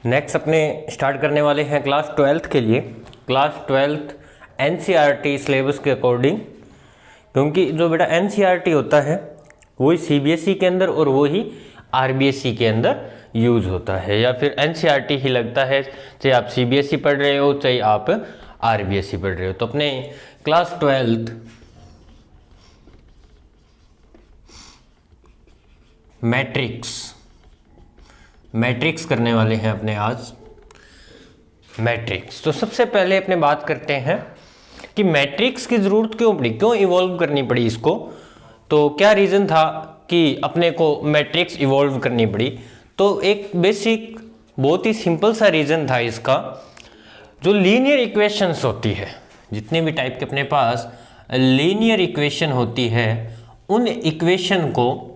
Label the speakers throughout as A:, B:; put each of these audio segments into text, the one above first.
A: Next अपने start करने वाले हैं क्लास 12th के लिए। क्लास 12th एनसीईआरटी सिलेबस के अकॉर्डिंग, क्योंकि जो बेटा एनसीईआरटी होता है वही सीबीएसई के अंदर और वही आरबीएसई के अंदर यूज़ होता है, या फिर एनसीईआरटी ही लगता है, चाहे आप सीबीएसई पढ़ रहे हो चाहे आप आरबीएसई पढ़ रहे हो। तो अपने क्लास 12th मैट्रिक्स करने वाले हैं अपने आज मैट्रिक्स। तो सबसे पहले अपने बात करते हैं कि मैट्रिक्स की ज़रूरत क्यों पड़ी, क्यों इवॉल्व करनी पड़ी इसको। तो क्या रीज़न था कि अपने को मैट्रिक्स इवॉल्व करनी पड़ी। तो एक बेसिक बहुत ही सिंपल सा रीज़न था इसका। जो लीनियर इक्वेशंस होती है, जितने भी टाइप के अपने पास लीनियर इक्वेशन होती है, उन इक्वेशन को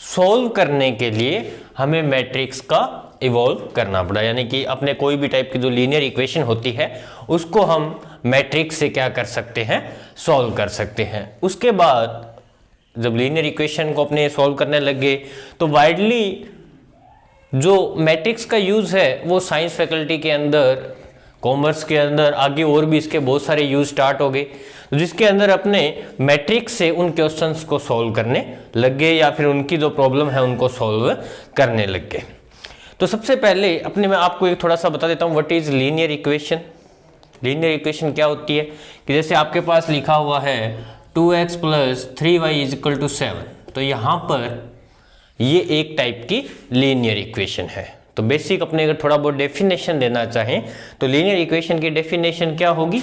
A: सॉल्व करने के लिए हमें मैट्रिक्स का इवॉल्व करना पड़ा। यानी कि अपने कोई भी टाइप की जो लीनियर इक्वेशन होती है उसको हम मैट्रिक्स से क्या कर सकते हैं, सॉल्व कर सकते हैं। उसके बाद जब लीनियर इक्वेशन को अपने सॉल्व करने लगे तो वाइडली जो मैट्रिक्स का यूज़ है वो साइंस फैकल्टी के अंदर, कॉमर्स के अंदर, आगे और भी इसके बहुत सारे यूज स्टार्ट हो गए, जिसके अंदर अपने मैट्रिक्स से उन क्वेश्चंस को सॉल्व करने लग गए या फिर उनकी जो प्रॉब्लम है उनको सॉल्व करने लग गए। तो सबसे पहले अपने मैं आपको एक थोड़ा सा बता देता हूँ what is linear equation. Linear equation क्या होती है कि जैसे आपके पास लिखा हुआ है 2x + 3y = 7, तो यहाँ पर ये एक टाइप की लीनियर इक्वेशन है। तो बेसिक अपने अगर थोड़ा बहुत डेफिनेशन देना चाहें तो लीनियर इक्वेशन की डेफिनेशन क्या होगी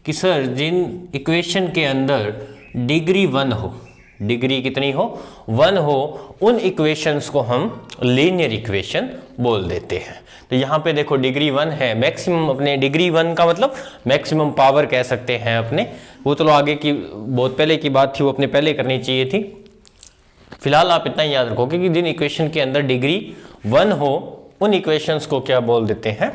A: कि सर जिन इक्वेशन के अंदर डिग्री 1 हो, डिग्री कितनी हो, 1 हो, उन इक्वेशंस को हम लीनियर इक्वेशन बोल देते हैं। तो यहाँ पे देखो डिग्री 1 है, मैक्सिमम अपने डिग्री 1 का मतलब मैक्सिमम पावर कह सकते हैं अपने, वो चलो आगे की बहुत पहले की बात थी, वो अपने पहले करनी चाहिए थी। फिलहाल आप इतना याद रखो कि जिन इक्वेशन के अंदर डिग्री 1 हो उन इक्वेशंस को क्या बोल देते हैं,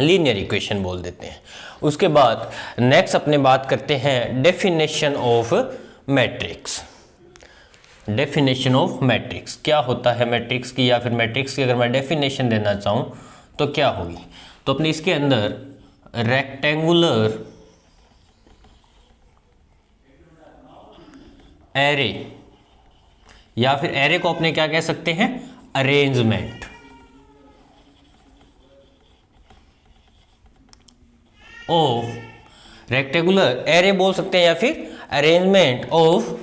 A: लीनियर इक्वेशन बोल देते हैं। उसके बाद नेक्स्ट अपने बात करते हैं definition of matrix. Definition of matrix क्या होता है मैट्रिक्स की, या फिर मैट्रिक्स की अगर मैं डेफिनेशन देना चाहूं तो क्या होगी। तो अपने इसके अंदर रेक्टेंगुलर एरे, या फिर एरे को अपने क्या कह सकते हैं, अरेंजमेंट ऑफ रेक्टेंगुलर एरे बोल सकते हैं, या फिर अरेंजमेंट ऑफ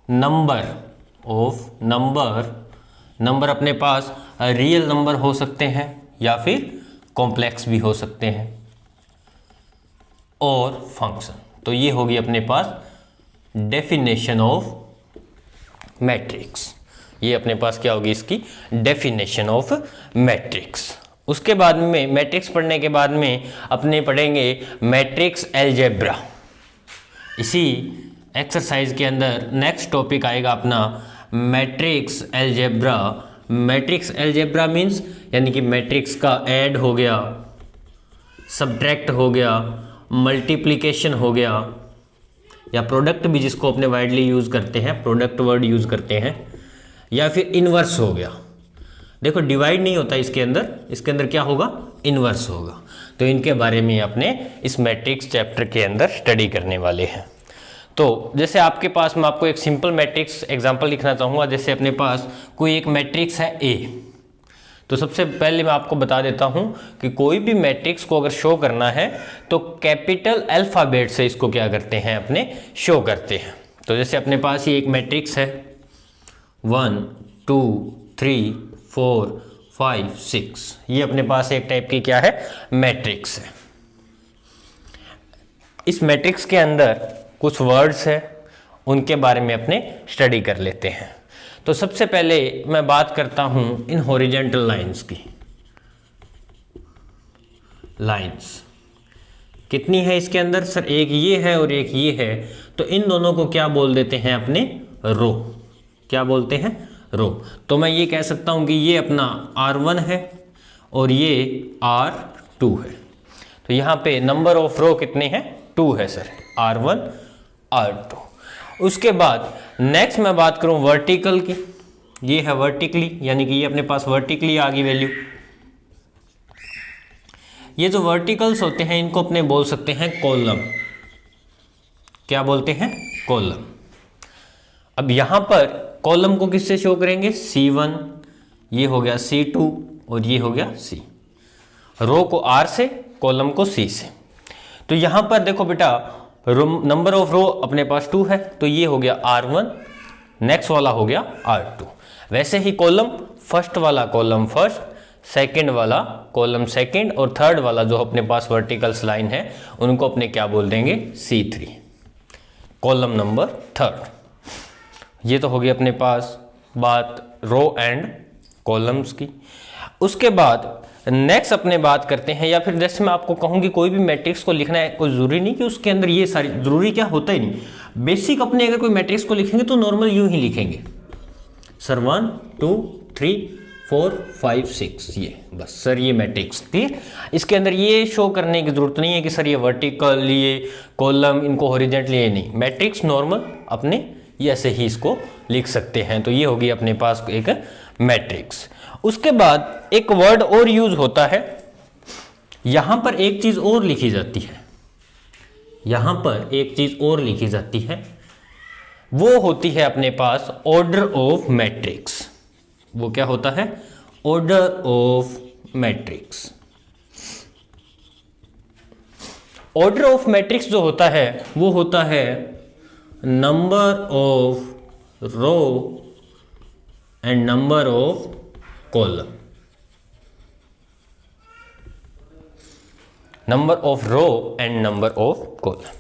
A: नंबर अपने पास रियल नंबर हो सकते हैं या फिर कॉम्प्लेक्स भी हो सकते हैं, और फंक्शन। तो ये होगी अपने पास डेफिनेशन ऑफ मैट्रिक्स। ये अपने पास क्या होगी इसकी डेफिनेशन ऑफ मैट्रिक्स। उसके बाद में मैट्रिक्स पढ़ने के बाद में अपने पढ़ेंगे मैट्रिक्स अलजेब्रा। इसी एक्सरसाइज के अंदर नेक्स्ट टॉपिक आएगा अपना matrix algebra. Matrix algebra means यानी कि मैट्रिक्स का ऐड हो गया, सब्ट्रैक्ट हो गया, मल्टीप्लिकेशन हो गया, या प्रोडक्ट भी जिसको अपने वाइडली यूज़ करते हैं, प्रोडक्ट वर्ड यूज़ करते हैं, या फिर इन्वर्स हो गया। देखो डिवाइड नहीं होता इसके अंदर क्या होगा, इन्वर्स होगा। तो इनके बारे में अपने इस मैट्रिक्स चैप्टर के अंदर स्टडी करने वाले हैं। तो जैसे आपके पास मैं आपको एक सिंपल मैट्रिक्स एग्जांपल लिखना चाहूँगा। जैसे अपने पास कोई एक मैट्रिक्स है ए, तो सबसे पहले मैं आपको बता देता हूँ कि कोई भी मैट्रिक्स को अगर शो करना है तो कैपिटल अल्फ़ाबेट से इसको क्या करते हैं, अपने शो करते हैं। तो जैसे अपने पास ये एक मैट्रिक्स है 1 2 3 4 5 6, ये अपने पास एक टाइप की क्या है, मैट्रिक्स है। इस मैट्रिक्स के अंदर कुछ वर्ड्स हैं, उनके बारे में अपने स्टडी कर लेते हैं। तो सबसे पहले मैं बात करता हूं इन हॉरिजॉन्टल लाइंस की। लाइंस कितनी है इसके अंदर, सर एक ये है और एक ये है, तो इन दोनों को क्या बोल देते हैं, अपने रो। क्या बोलते हैं, रो। तो मैं ये कह सकता हूं कि ये अपना R1 है और ये R2 है। तो यहाँ पे नंबर ऑफ रो कितने हैं, 2 है सर, R1 R2। उसके बाद नेक्स्ट मैं बात करूं वर्टिकल की, ये है वर्टिकली, यानी कि ये अपने पास वर्टिकली आ गई वैल्यू। ये जो वर्टिकल्स होते हैं इनको अपने बोल सकते हैं कॉलम। क्या बोलते हैं? कॉलम। अब यहां पर कॉलम को किससे शो करेंगे? C1, ये हो गया C2 और ये हो गया C। रो को R से, कॉलम को C से। तो यहां पर देखो बेटा, नंबर ऑफ रो अपने पास 2 है, तो ये हो गया R1, नेक्स्ट वाला हो गया R2। वैसे ही कॉलम, फर्स्ट वाला कॉलम फर्स्ट, सेकंड वाला कॉलम सेकंड, और थर्ड वाला जो अपने पास वर्टिकल्स लाइन है उनको अपने क्या बोल देंगे? C3, column number third. ये तो हो गई अपने पास बात रो एंड कॉलम्स की। उसके बाद नेक्स्ट अपने बात करते हैं, या फिर जैसे मैं आपको कहूँ कि कोई भी मैट्रिक्स को लिखना है, कोई ज़रूरी नहीं कि उसके अंदर ये सारी, ज़रूरी क्या होता ही नहीं, बेसिक अपने अगर कोई मैट्रिक्स को लिखेंगे तो नॉर्मल यूं ही लिखेंगे सर 1 2 3 4 5 6, ये बस सर ये मैट्रिक्स। क्लियर? इसके अंदर ये शो करने की जरूरत नहीं है कि सर ये वर्टिकल, ये कॉलम, इनको हॉरिजॉन्टली, ये नहीं, मैट्रिक्स नॉर्मल अपने ये ऐसे ही इसको लिख सकते हैं। तो ये होगी अपने पास एक मैट्रिक्स। उसके बाद एक वर्ड और यूज होता है, यहां पर एक चीज और लिखी जाती है, यहां पर एक चीज और लिखी जाती है, वो होती है अपने पास ऑर्डर ऑफ मैट्रिक्स। वो क्या होता है? Order of matrix. Order of matrix जो होता है वो होता है number of row and number of column. Number of row and number of column.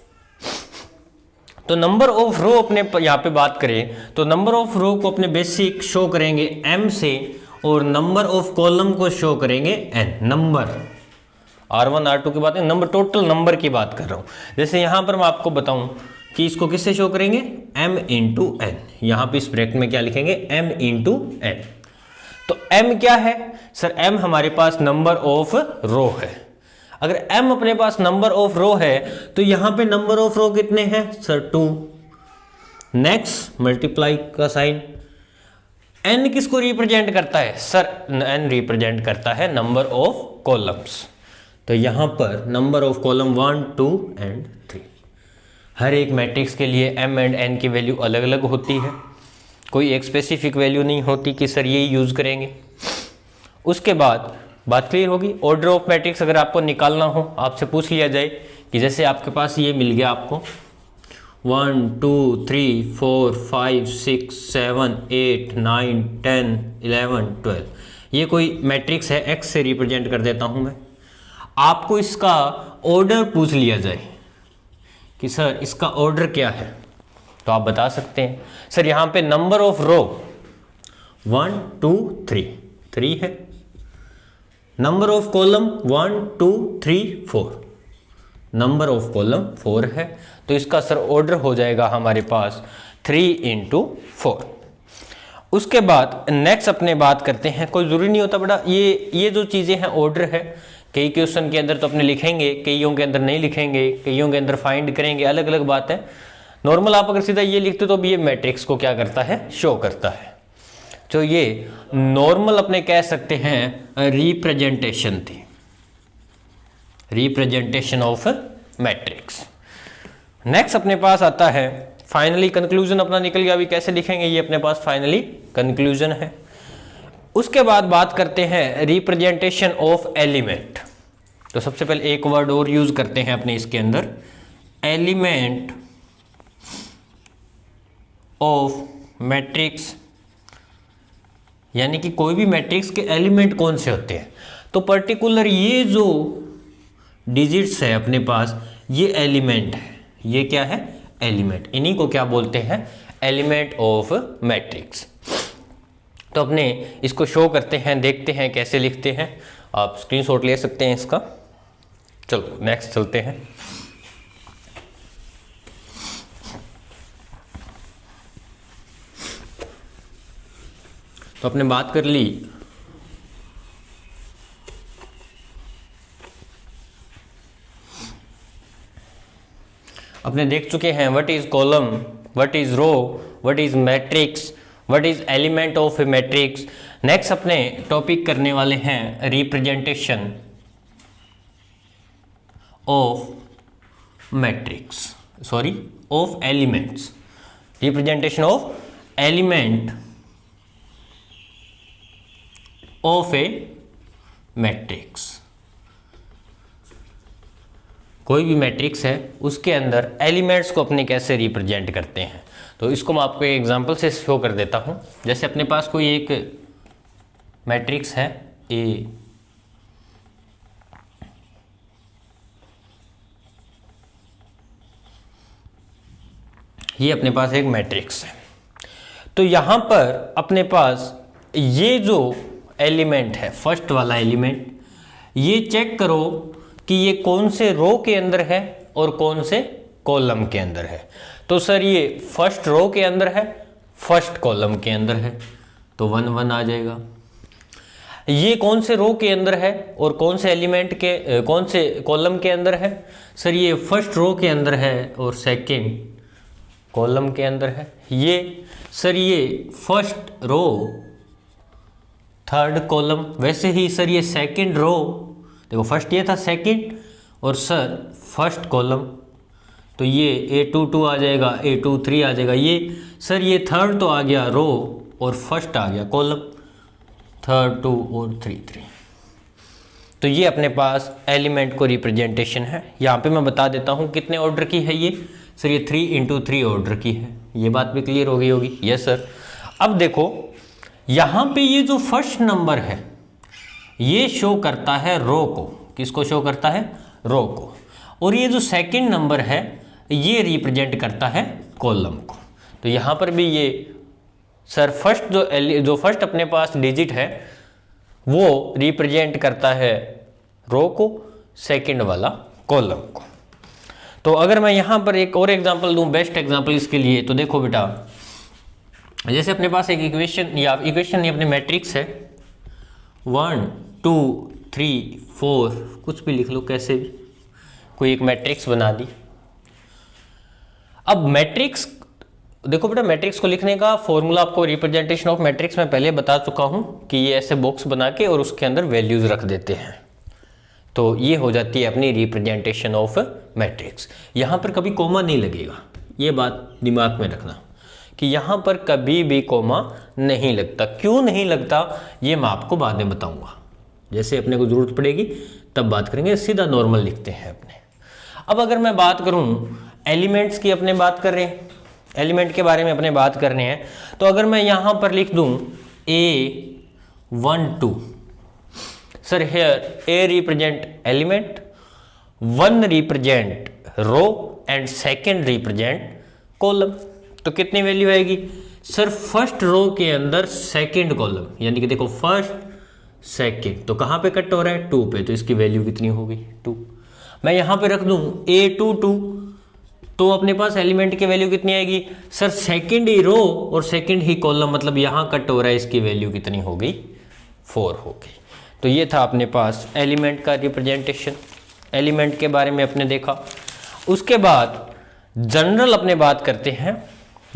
A: तो नंबर ऑफ रो अपने यहां पे बात करें तो नंबर ऑफ रो को अपने बेसिक शो करेंगे m से, और नंबर ऑफ कॉलम को शो करेंगे n। नंबर R1 R2 की बात है, नंबर टोटल नंबर की बात कर रहा हूं। जैसे यहां पर मैं आपको बताऊं कि इसको किससे शो करेंगे? m into n। यहां पे इस ब्रैकेट में क्या लिखेंगे? m into n। तो m क्या है सर? m हमारे पास नंबर ऑफ रो है। अगर m अपने पास नंबर ऑफ रो है तो यहां पे नंबर ऑफ रो कितने हैं सर? 2। नेक्स्ट मल्टीप्लाई का साइन। n किसको रिप्रेजेंट करता है सर? n रिप्रेजेंट करता है नंबर ऑफ कॉलम्स। तो यहां पर नंबर ऑफ कॉलम 1 2 एंड 3। हर एक मैट्रिक्स के लिए m एंड n की वैल्यू अलग अलग होती है, कोई एक स्पेसिफिक वैल्यू नहीं होती कि सर ये यूज करेंगे। उसके बाद बात क्लियर होगी। ऑर्डर ऑफ मैट्रिक्स अगर आपको निकालना हो, आपसे पूछ लिया जाए कि जैसे आपके पास ये मिल गया आपको 1 2 3 4 5 6 7 8 9 10 11 12, ये कोई मैट्रिक्स है, x से रिप्रेजेंट कर देता हूं मैं। आपको इसका ऑर्डर पूछ लिया जाए कि सर इसका ऑर्डर क्या है, तो आप बता सकते हैं सर यहां पे नंबर ऑफ रो 1 2 3 है, number of column 1 2 3 4, number of column 4 है, तो इसका सर ऑर्डर हो जाएगा हमारे पास 3 इंटू 4। उसके बाद नेक्स्ट अपने बात करते हैं, कोई जरूरी नहीं होता बेटा ये जो चीजें हैं ऑर्डर है, कई क्वेश्चन के अंदर तो अपने लिखेंगे, कईयों के अंदर नहीं लिखेंगे, कईयों के अंदर फाइंड करेंगे, अलग अलग बात है। नॉर्मल आप अगर सीधा ये लिखते तो भी ये मैट्रिक्स को क्या करता है? शो करता है। तो ये नॉर्मल अपने कह सकते हैं रिप्रेजेंटेशन थी, रिप्रेजेंटेशन ऑफ मैट्रिक्स। नेक्स्ट अपने पास आता है फाइनली कंक्लूजन अपना निकल गया। अभी कैसे लिखेंगे? ये अपने पास फाइनली कंक्लूजन है। उसके बाद बात करते हैं रिप्रेजेंटेशन ऑफ एलिमेंट। तो सबसे पहले एक वर्ड और यूज करते हैं अपने इसके अंदर, एलिमेंट ऑफ मैट्रिक्स, यानी कि कोई भी मैट्रिक्स के एलिमेंट कौन से होते हैं। तो पर्टिकुलर ये जो डिजिट्स है अपने पास, ये एलिमेंट है। ये क्या है? एलिमेंट। इन्हीं को क्या बोलते हैं? Element of matrix. तो अपने इसको शो करते हैं, देखते हैं कैसे लिखते हैं। आप स्क्रीनशॉट ले सकते हैं इसका। चलो नेक्स्ट चलते हैं। तो अपने बात कर ली अपने देख चुके हैं what is column, what is row, what is matrix, what is element of a matrix. Next अपने टॉपिक करने वाले हैं representation of matrix, sorry of elements, representation of element of a matrix. कोई भी मैट्रिक्स है उसके अंदर एलिमेंट्स को अपने कैसे रिप्रेजेंट करते हैं, तो इसको मैं आपको एक एग्जांपल से शो कर देता हूं। जैसे अपने पास कोई एक मैट्रिक्स है ए, ये अपने पास एक मैट्रिक्स है, तो यहां पर अपने पास ये जो एलिमेंट है, फर्स्ट वाला एलिमेंट, ये चेक करो कि ये कौन से रो के अंदर है और कौन से कॉलम के अंदर है। तो सर ये फर्स्ट रो के अंदर है, फर्स्ट कॉलम के अंदर है, तो 1 1 आ जाएगा। ये कौन से रो के अंदर है और कौन से एलिमेंट के कौन से कॉलम के अंदर है, सर ये फर्स्ट रो के अंदर है और सेकंड कॉलम के अंदर है। ये सर ये फर्स्ट रो थर्ड कॉलम, वैसे ही सर ये सेकंड रो, देखो फर्स्ट ये था सेकंड और सर फर्स्ट कॉलम, तो ये A2 आ जाएगा, A2 3 आ जाएगा। ये सर ये थर्ड तो आ गया रो और फर्स्ट आ गया कॉलम, थर्ड 2 और 3 3। तो ये अपने पास एलिमेंट को रिप्रेजेंटेशन है। यहाँ पे मैं बता देता हूँ कितने ऑर्डर की है ये, सर ये 3 × 3 ऑर्डर की है। ये बात भी क्लियर हो गई होगी, यस सर। अब देखो यहाँ पे ये जो फर्स्ट नंबर है ये शो करता है रो को, किसको शो करता है, रो को, और ये जो सेकंड नंबर है ये रिप्रेजेंट करता है कॉलम को। तो यहाँ पर भी ये सर फर्स्ट जो फर्स्ट अपने पास डिजिट है वो रिप्रेजेंट करता है रो को, सेकंड वाला कॉलम को। तो अगर मैं यहाँ पर एक और एग्जांपल दूं, बेस्ट एग्जांपल इसके लिए, तो देखो बेटा जैसे अपने पास एक इक्वेशन या अपने मैट्रिक्स है 1 2 3 4, कुछ भी लिख लो कैसे भी, कोई एक मैट्रिक्स बना दी। अब मैट्रिक्स देखो बेटा, मैट्रिक्स को लिखने का फॉर्मूला आपको रिप्रेजेंटेशन ऑफ मैट्रिक्स में पहले बता चुका हूं कि ये ऐसे बॉक्स बना के और उसके अंदर वैल्यूज रख देते हैं, तो ये हो जाती है अपनी रिप्रेजेंटेशन ऑफ मैट्रिक्स। यहां पर कभी कोमा नहीं लगेगा, ये बात दिमाग में रखना कि यहां पर कभी भी कोमा नहीं लगता। क्यों नहीं लगता ये मैं आपको बाद में बताऊंगा, जैसे अपने को जरूरत पड़ेगी तब बात करेंगे। सीधा नॉर्मल लिखते हैं अपने। अब अगर मैं बात करूं एलिमेंट्स की, अपने बात कर रहे हैं एलिमेंट के बारे में अपने बात करने हैं, तो अगर मैं यहां पर लिख दूं A1 2, sir here A represent element, 1 represent row and second represent column. तो कितनी वैल्यू आएगी, सर फर्स्ट रो के अंदर सेकंड कॉलम, यानी कि देखो फर्स्ट सेकंड, तो कहां पे कट हो रहा है 2 पे, तो इसकी वैल्यू कितनी होगी 2। मैं यहां पे रख दूं A2 2, तो अपने पास एलिमेंट की वैल्यू कितनी आएगी, सर सेकंड ही रो और सेकंड ही कॉलम, मतलब यहां कट हो रहा है, इसकी वैल्यू कितनी होगी 4 होगी। तो ये था अपने पास एलिमेंट का रिप्रेजेंटेशन, एलिमेंट के बारे में अपने देखा। उसके बाद जनरल अपने बात करते हैं,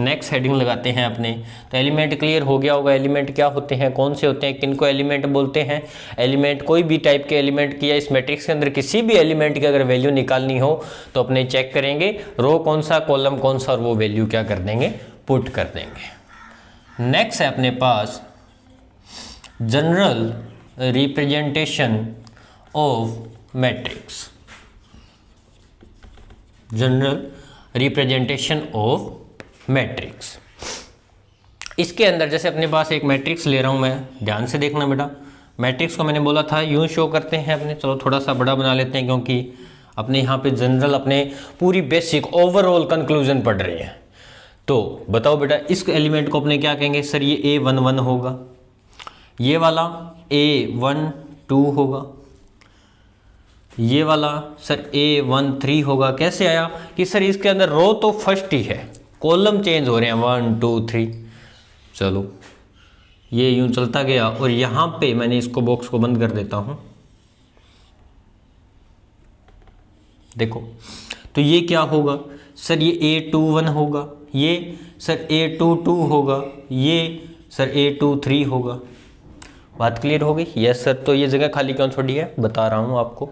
A: नेक्स्ट हेडिंग लगाते हैं अपने। तो एलिमेंट क्लियर हो गया होगा, एलिमेंट क्या होते हैं, कौन से होते हैं, किनको एलिमेंट बोलते हैं। एलिमेंट कोई भी टाइप के एलिमेंट की या इस मैट्रिक्स के अंदर किसी भी एलिमेंट की अगर वैल्यू निकालनी हो तो अपने चेक करेंगे रो कौन सा, कॉलम कौन सा, और वो वैल्यू क्या कर देंगे, पुट कर देंगे। नेक्स्ट है अपने पास general representation of matrix, general representation of matrix. इसके अंदर जैसे अपने पास एक मैट्रिक्स ले रहा हूं मैं, ध्यान से देखना बेटा। मैट्रिक्स को मैंने बोला था यूं शो करते हैं अपने, चलो थोड़ा सा बड़ा बना लेते हैं क्योंकि अपने यहाँ पे जनरल अपने पूरी बेसिक ओवरऑल कंक्लूजन पढ़ रहे हैं। तो बताओ बेटा इस एलिमेंट को अपने क्या कहेंगे, सर ये A1 1 होगा, ये वाला A1 2 होगा, ये वाला सर A1 3 होगा। कैसे आया कि सर इसके अंदर रो तो फर्स्ट ही है, कॉलम चेंज हो रहे हैं 1 2 3, चलो ये यूं चलता गया। और यहां पे मैंने इसको बॉक्स को बंद कर देता हूं, देखो तो ये क्या होगा सर, ये A21 होगा, ये सर A22 होगा, ये सर A23 होगा। बात क्लियर हो गई? Yes sir. तो ये जगह खाली क्यों छोड़ी है बता रहा हूँ आपको।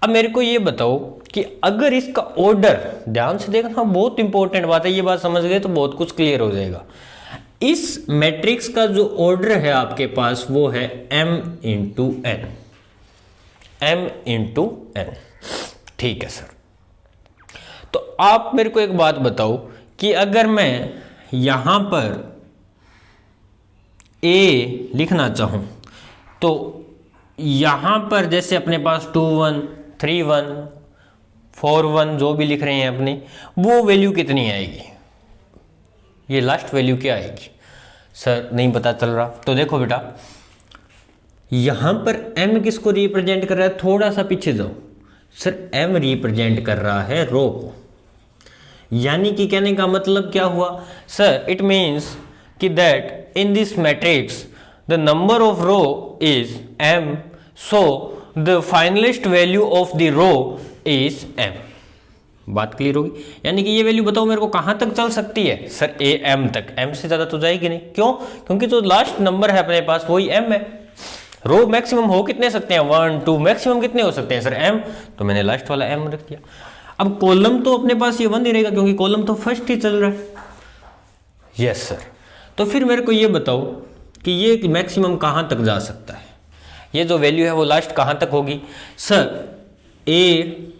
A: अब मेरे को ये बताओ कि अगर इसका ऑर्डर, ध्यान से देखना बहुत इंपॉर्टेंट बात है, ये बात समझ गए तो बहुत कुछ क्लियर हो जाएगा। इस मैट्रिक्स का जो ऑर्डर है आपके पास वो है m into N, m into N. ठीक है सर। तो आप मेरे को एक बात बताओ कि अगर मैं यहां पर a लिखना चाहूं तो यहां पर जैसे अपने पास 2 1 3 1 4 1 जो भी लिख रहे हैं अपने, वो वैल्यू कितनी आएगी, ये लास्ट वैल्यू क्या आएगी सर नहीं पता चल रहा। तो देखो बेटा, यहां पर m किसको रिप्रेजेंट कर रहा है, थोड़ा सा पीछे जाओ सर, m रिप्रेजेंट कर रहा है रो को। यानी कि कहने का मतलब क्या हुआ सर, इट मीन्स कि that in this matrix the number of row is m, so the finalist value of the row is m। बात क्लियर होगी? यानी कि ये वैल्यू बताओ मेरे को कहां तक चल सकती है सर, a m तक। m से ज्यादा तो जाएगी नहीं, क्यों? क्योंकि जो लास्ट नंबर है अपने पास वही m है। रो मैक्सिमम हो कितने सकते हैं, 1 2, मैक्सिमम कितने हो सकते हैं सर m, तो मैंने लास्ट वाला m रख दिया। अब कॉलम तो अपने पास ये 1 ही रहेगा क्योंकि कॉलम तो फर्स्ट ही चल रहा है। Yes sir. तो फिर मेरे को ये बताओ कि ये मैक्सिमम कहां तक जा सकता है, ये जो वैल्यू है वो लास्ट कहां तक होगी सर। ए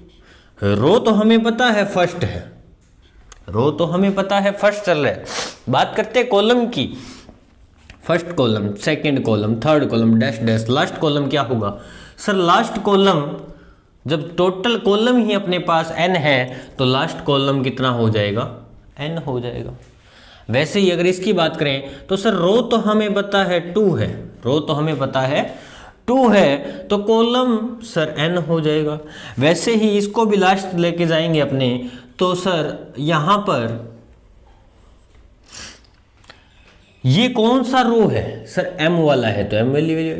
A: रो तो हमें पता है फर्स्ट है, रो तो हमें पता है फर्स्ट चल रहा है। बात करते हैं कॉलम की, first column, second column, third column, dash dash, last column क्या होगा सर, लास्ट कॉलम जब टोटल कॉलम ही अपने पास n है तो लास्ट कॉलम कितना हो जाएगा, n हो जाएगा। वैसे ही अगर इसकी बात करें तो सर रो तो हमें पता है 2 है, रो तो हमें पता है 2 है, तो कॉलम सर n हो जाएगा। वैसे ही इसको भी लास्ट लेके जाएंगे अपने, तो सर यहां पर ये कौन सा रो है सर, m वाला है तो m वैल्यू,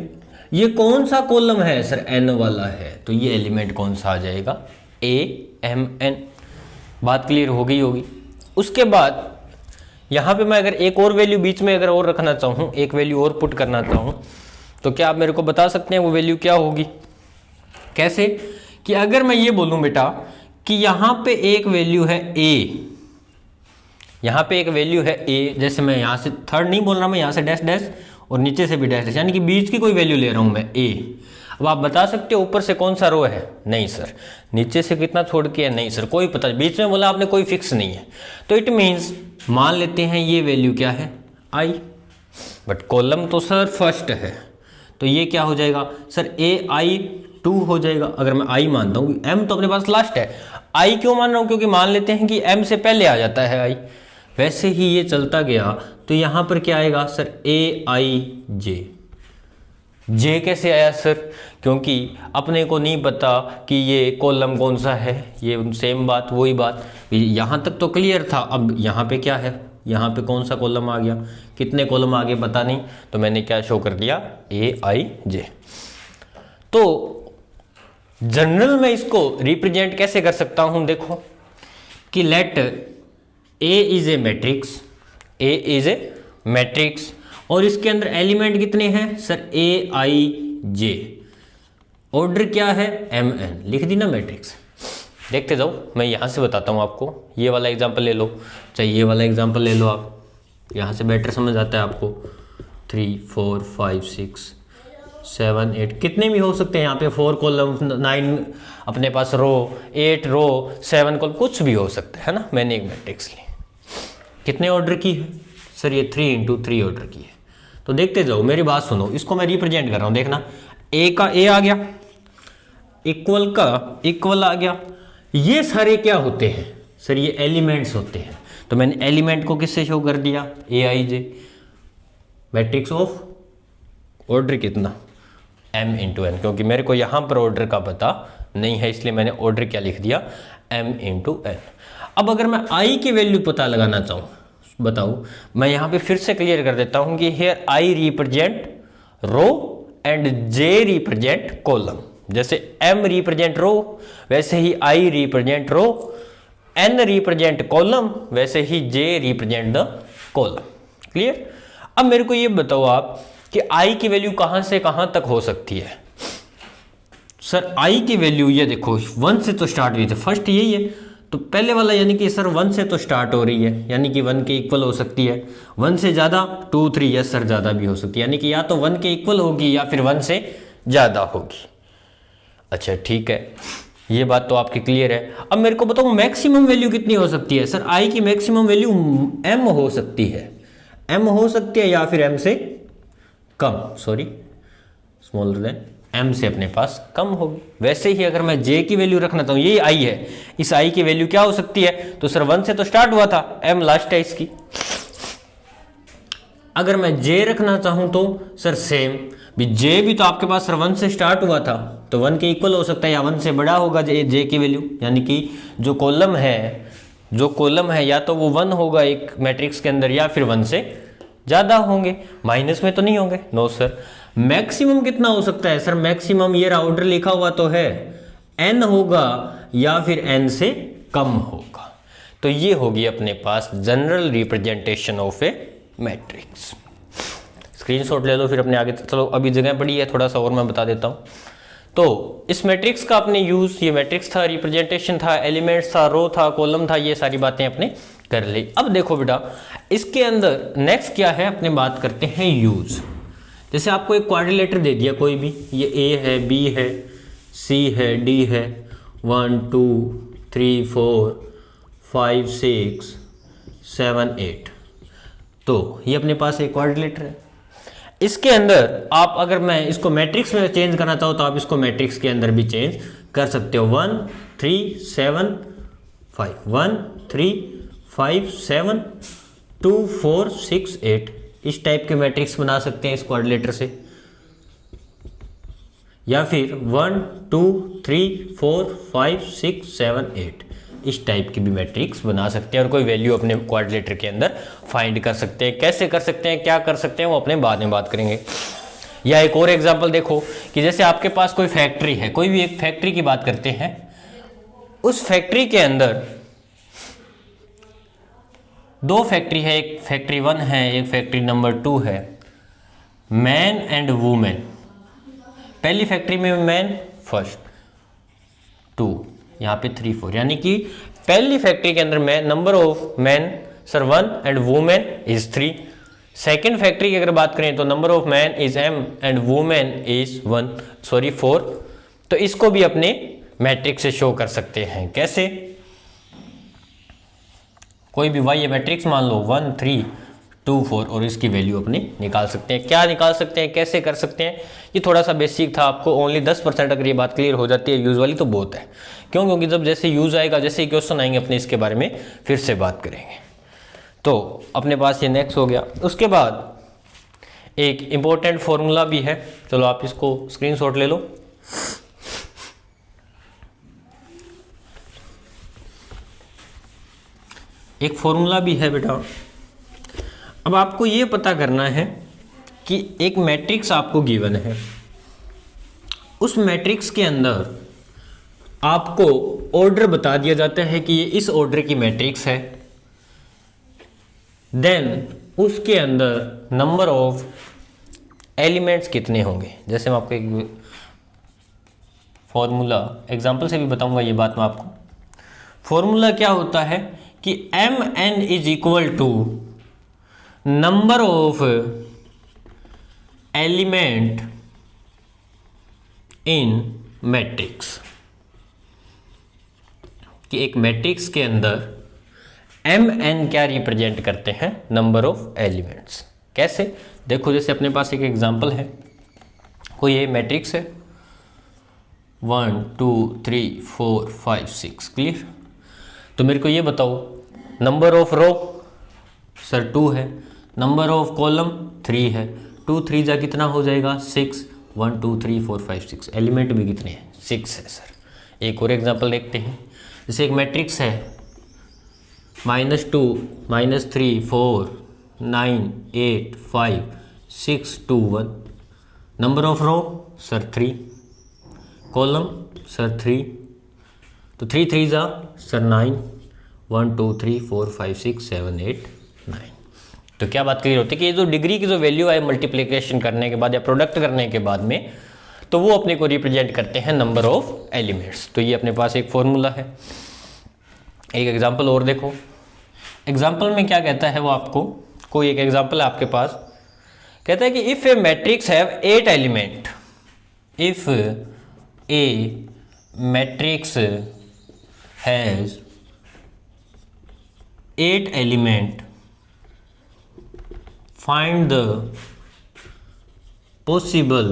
A: ये कौन सा कॉलम है सर, n वाला है, तो ये एलिमेंट कौन सा आ जाएगा, a m n। बात क्लियर हो गई होगी? उसके बाद यहां पे मैं अगर एक और वैल्यू बीच में अगर और रखना चाहूं, एक वैल्यू और पुट करना चाहूं, तो क्या आप मेरे को बता सकते हैं वो वैल्यू क्या होगी? कैसे कि अगर मैं ये बोलूं बेटा कि यहां पे एक वैल्यू है a, यहां पे एक वैल्यू है a, जैसे मैं यहां से थर्ड नहीं बोल रहा, मैं यहां से डैश डैश और नीचे से भी डैश डैश, यानी कि बीच की कोई वैल्यू ले रहा हूं मैं a। अब आप बता सकते हो ऊपर से कौन सा रो है, नहीं सर। नीचे से कितना छोड़ के है, नहीं सर कोई पता, बीच में बोला आपने कोई फिक्स नहीं है। तो इट मीन्स मान लेते हैं ये वैल्यू क्या है, i, बट कॉलम तो सर फर्स्ट है, तो ये क्या हो जाएगा सर, ai2 हो जाएगा। अगर मैं i मानता हूँ, m तो अपने पास लास्ट है, i क्यों मान रहा हूँ, क्योंकि मान लेते हैं कि m से पहले आ जाता है i। वैसे ही ये चलता गया तो यहाँ पर क्या आएगा सर, aij। j कैसे आया सर, क्योंकि अपने को नहीं पता कि ये कॉलम कौन सा है, ये सेम बात वही बात, यहाँ तक तो क्लियर था। अब यहाँ पे क्या है, यहाँ पे कौन सा कॉलम आ गया, कितने कॉलम आ गए पता नहीं, तो मैंने क्या शो कर दिया, aij। तो जनरल में इसको रिप्रेजेंट कैसे कर सकता हूं, देखो कि let a is a matrix, a is a matrix और इसके अंदर एलिमेंट कितने हैं सर, aij, ऑर्डर क्या है mn, लिख दी ना मैट्रिक्स। देखते जाओ, मैं यहाँ से बताता हूँ आपको, ये वाला एग्जांपल ले लो, चाहे ये वाला एग्जांपल ले लो आप, यहाँ से बेटर समझ आता है आपको। 3 4 5 6 7 8 कितने भी हो सकते हैं यहाँ पे, 4 कॉलम, 9 अपने पास रो, 8 रो, 7 कॉलम, कुछ भी हो सकता है ना। मैंने एक मैट्रिक्स ली, कितने ऑर्डर की है सर, ये 3 इंटू 3 ऑर्डर की है। तो देखते जाओ, मेरी बात सुनो, इसको मैं रिप्रेजेंट कर रहा हूँ, देखना a का a आ गया, इक्वल का इक्वल आ गया। ये सारे क्या होते हैं सर, ये एलिमेंट्स होते हैं। तो मैंने एलिमेंट को किससे शो कर दिया, aij, मैट्रिक्स ऑफ ऑर्डर कितना, m इंटू n, क्योंकि मेरे को यहाँ पर ऑर्डर का पता नहीं है इसलिए मैंने ऑर्डर क्या लिख दिया, m इंटू n। अब अगर मैं i की वैल्यू पता लगाना चाहूँ, बताओ, मैं यहाँ पे फिर से क्लियर कर देता हूँ कि here i represent row and j represent column. जैसे m रिप्रेजेंट रो वैसे ही I represent row, n represent column वैसे ही j represent the column. Clear? अब मेरे को ये बताओ आप कि I की वैल्यू कहां से कहां तक हो सकती है। सर I की वैल्यू ये देखो 1 से तो स्टार्ट हुई थी, फर्स्ट यही है, तो पहले वाला यानी कि सर 1 से तो स्टार्ट हो रही है, यानी कि 1 के इक्वल हो सकती है। 1 से ज़्यादा 2 3, यस सर ज़्यादा भी हो सकती है, यानी कि या तो 1 के इक्वल होगी या फिर 1 से ज़्यादा होगी। अच्छा ठीक है, ये बात तो आपकी क्लियर है। अब मेरे को बताओ मैक्सिमम वैल्यू कितनी हो सकती है। सर I की मैक्सिमम वैल्यू m हो सकती है, m हो सकती है या फिर m से कम, सॉरी स्मॉलर देन m से अपने पास कम होगी। वैसे ही अगर मैं j की वैल्यू रखना चाहूँ, यही I है, इस I की वैल्यू क्या हो सकती है, तो सर 1 से तो स्टार्ट हुआ था, m लास्ट है इसकी। अगर मैं j रखना चाहूँ तो सर सेम भी, j भी तो आपके पास सर 1 से स्टार्ट हुआ था, तो 1 के इक्वल हो सकता है या 1 से बड़ा होगा j की वैल्यू, यानी कि जो कॉलम है या तो वो 1 होगा एक मैट्रिक्स के अंदर या फिर 1 से ज़्यादा होंगे, माइनस में तो नहीं होंगे। No sir. मैक्सिमम कितना हो सकता है। सर मैक्सिमम ये ऑर्डर लिखा हुआ तो है, n होगा या फिर n से कम होगा। तो ये होगी अपने पास general representation of a matrix. Screenshot ले लो फिर अपने आगे। चलो अभी जगह पड़ी है, थोड़ा सा और मैं बता देता हूँ। तो इस मैट्रिक्स का अपने यूज, ये मैट्रिक्स था, रिप्रेजेंटेशन था, एलिमेंट्स था, रो था, कॉलम था, ये सारी बातें अपने कर ली। अब देखो बेटा इसके अंदर नेक्स्ट क्या है, अपने बात करते हैं यूज। जैसे आपको एक क्वाड्रिलेटर दे दिया कोई भी, ये A है, B है, C है, D है, 1 2 3 4 5 6 7 8, तो ये अपने पास एक क्वाड्रिलेटर है। इसके अंदर आप अगर मैं इसको मैट्रिक्स में चेंज करना चाहो तो आप इसको मैट्रिक्स के अंदर भी चेंज कर सकते हो। 1 3 7 5, 1 3 5 7 2 4 6 8, इस टाइप के मैट्रिक्स बना सकते हैं इस क्वाड्रिलेटर से। या फिर 1 2 3 4 5 6 7 8, इस टाइप की भी मैट्रिक्स बना सकते हैं और कोई वैल्यू अपने क्वाड्रिलेटर के अंदर फाइंड कर सकते हैं। कैसे कर सकते हैं, क्या कर सकते हैं, वो अपने बाद में बात करेंगे। या एक और एग्जांपल देखो कि जैसे आपके पास कोई फैक्ट्री है, कोई भी एक फैक्ट्री की बात करते हैं, उस फैक्ट्री के अंदर दो फैक्ट्री है, एक फैक्ट्री 1 है, एक फैक्ट्री नंबर 2 है, मैन एंड वुमेन। पहली फैक्ट्री में मैन फर्स्ट 2, यहाँ पे 3 4, यानी कि पहली फैक्ट्री के अंदर man, number of man sir 1 and women is 3। Second factory की अगर बात करें तो number of man is m and women is 4। तो इसको भी अपने मैट्रिक्स से शो कर सकते हैं। कैसे, कोई भी y मैट्रिक्स मान लो 1 3 2 4 और इसकी वैल्यू अपनी निकाल सकते हैं। क्या निकाल सकते हैं, कैसे कर सकते हैं, ये थोड़ा सा बेसिक था। आपको ओनली 10% अगर ये बात क्लियर हो जाती है यूज वाली तो बहुत है। क्यों, क्योंकि जब जैसे यूज आएगा, जैसे ही क्वेश्चन आएंगे अपने इसके बारे में फिर से बात करेंगे। तो अपने पास ये नेक्स्ट हो गया। उसके बाद एक इम्पोर्टेंट फॉर्मूला भी है, चलो आप इसको स्क्रीनशॉट ले लो। एक फॉर्मूला भी है बेटा। अब आपको ये पता करना है कि एक मैट्रिक्स आपको गिवन है, उस मैट्रिक्स के अंदर आपको ऑर्डर बता दिया जाता है कि ये इस ऑर्डर की मैट्रिक्स है। देन उसके अंदर नंबर ऑफ एलिमेंट्स कितने होंगे। जैसे मैं आपको एक फॉर्मूला एग्जांपल से भी बताऊंगा ये बात मैं आपको। फॉर्मूला क्या होता है कि mn is equal to number of element in matrix, कि एक मैट्रिक्स के अंदर mn क्या रिप्रेजेंट करते हैं, नंबर ऑफ एलिमेंट्स। कैसे, देखो जैसे अपने पास एक एग्जांपल है, कोई ये मैट्रिक्स है 1 2 3 4 5 6, क्लियर। तो मेरे को ये बताओ नंबर ऑफ रो सर 2 है, नंबर ऑफ कॉलम 3 है, 2 3 जा कितना हो जाएगा 6, 1 2 3 4 5 6, एलिमेंट भी कितने हैं 6 है सर। एक और एग्जांपल देखते हैं, जैसे एक मैट्रिक्स है -2 -3 4 9 8 5 6 2 1, number of row sir 3, column sir 3, तो 3 3 जा सर 9, 1 2 3 4 5 6 7 8 9। तो क्या बात क्लियर होती है कि ये जो डिग्री की जो वैल्यू है मल्टीप्लिकेशन करने के बाद या प्रोडक्ट करने के बाद में, तो वो अपने को रिप्रेजेंट करते हैं नंबर ऑफ एलिमेंट्स। तो ये अपने पास एक फॉर्मूला है। एक एग्जांपल और देखो, एग्जांपल में क्या कहता है वो आपको, कोई एक एग्जांपल है आपके पास, कहता है कि if A matrix have 8 element, if A matrix has 8 element, find the possible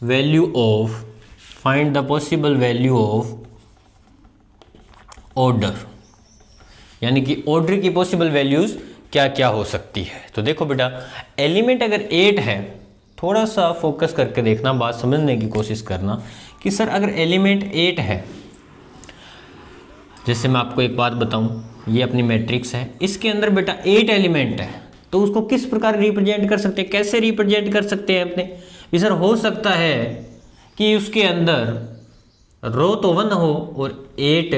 A: value of order, यानी कि ऑर्डर की पॉसिबल वैल्यूज क्या क्या हो सकती है। तो देखो बेटा, एलिमेंट अगर 8 है, थोड़ा सा फोकस करके देखना, बात समझने की कोशिश करना कि सर अगर एलिमेंट 8 है, जैसे मैं आपको एक बात बताऊं, ये अपनी मैट्रिक्स है, इसके अंदर बेटा 8 एलिमेंट है, तो उसको किस प्रकार रिप्रेजेंट कर सकते हैं, कैसे रिप्रेजेंट कर सकते हैं अपने। ये सर हो सकता है कि उसके अंदर रो तो 1 हो और 8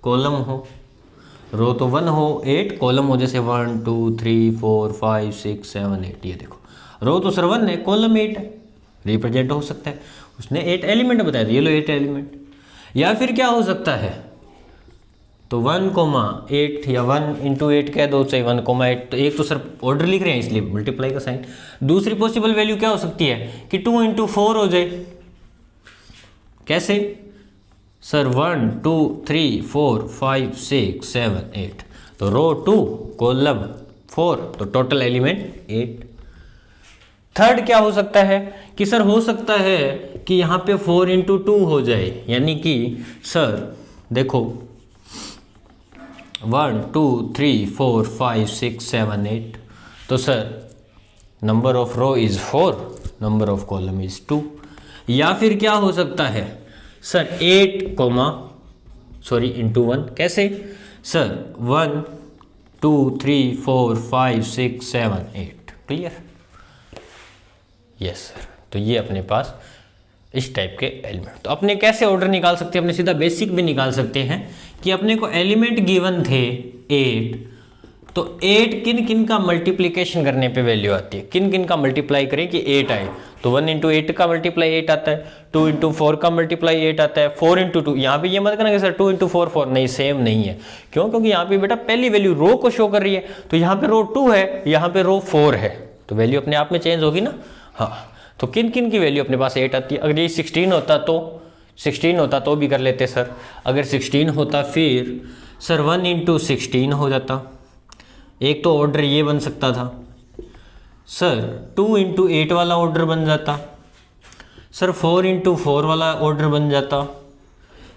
A: कॉलम हो, रो तो 1 हो 8 कॉलम हो, जैसे 1 2 3 4 5 6 7 8। ये देखो रो तो सर 1 है, कॉलम 8 है, रिप्रेजेंट हो सकता है, उसने 8 एलिमेंट बताया, ये लो 8 एलिमेंट। या फिर क्या हो सकता है, तो 1,8 या 1 इंटू 8 कह दो, चाहे 1,8, तो एक तो सर ऑर्डर लिख रहे हैं इसलिए मल्टीप्लाई का साइन। दूसरी पॉसिबल वैल्यू क्या हो सकती है कि 2 इंटू 4 हो जाए, कैसे सर 1 2 3 4 5 6 7 8, तो रो 2 कॉलम 4, तो टोटल एलिमेंट 8। थर्ड क्या हो सकता है कि सर हो सकता है कि यहाँ पे 4 इंटू 2 हो जाए, यानी कि सर देखो 1 2 3 4 5 6 7 8, तो sir number of row is 4, number of column is 2। या फिर क्या हो सकता है सर 8 इंटू 1, कैसे सर 1 2 3 4 5 6 7 8। क्लियर? Yes sir. तो ये अपने पास इस टाइप के एलिमेंट, तो अपने कैसे ऑर्डर निकाल सकते हैं, अपने सीधा बेसिक भी निकाल सकते हैं कि अपने को एलिमेंट गिवन थे 8, तो 8 किन किन का मल्टीप्लिकेशन करने पे वैल्यू आती है, किन किन का मल्टीप्लाई करें कि 8 आए, तो 1 इंटू 8 का मल्टीप्लाई 8 आता है, 2 इंटू 4 का मल्टीप्लाई 8 आता है, 4 इंटू 2, यहाँ पे ये मत करना कि सर 2 इंटू 4 4, नहीं सेम नहीं है। क्यों? क्योंकि यहाँ पे बेटा पहली वैल्यू रो को शो कर रही है, तो यहाँ पे रो 2 है, यहाँ पे रो 4 है, तो वैल्यू अपने आप में चेंज होगी ना। हाँ, तो किन किन की वैल्यू अपने पास 8 आती है। अगर ये 16 होता तो भी कर लेते सर, अगर 16 होता फिर सर 1 इंटू 16 हो जाता, एक तो ऑर्डर ये बन सकता था सर, 2 इंटू 8 वाला ऑर्डर बन जाता सर, 4 इंटू 4 वाला ऑर्डर बन जाता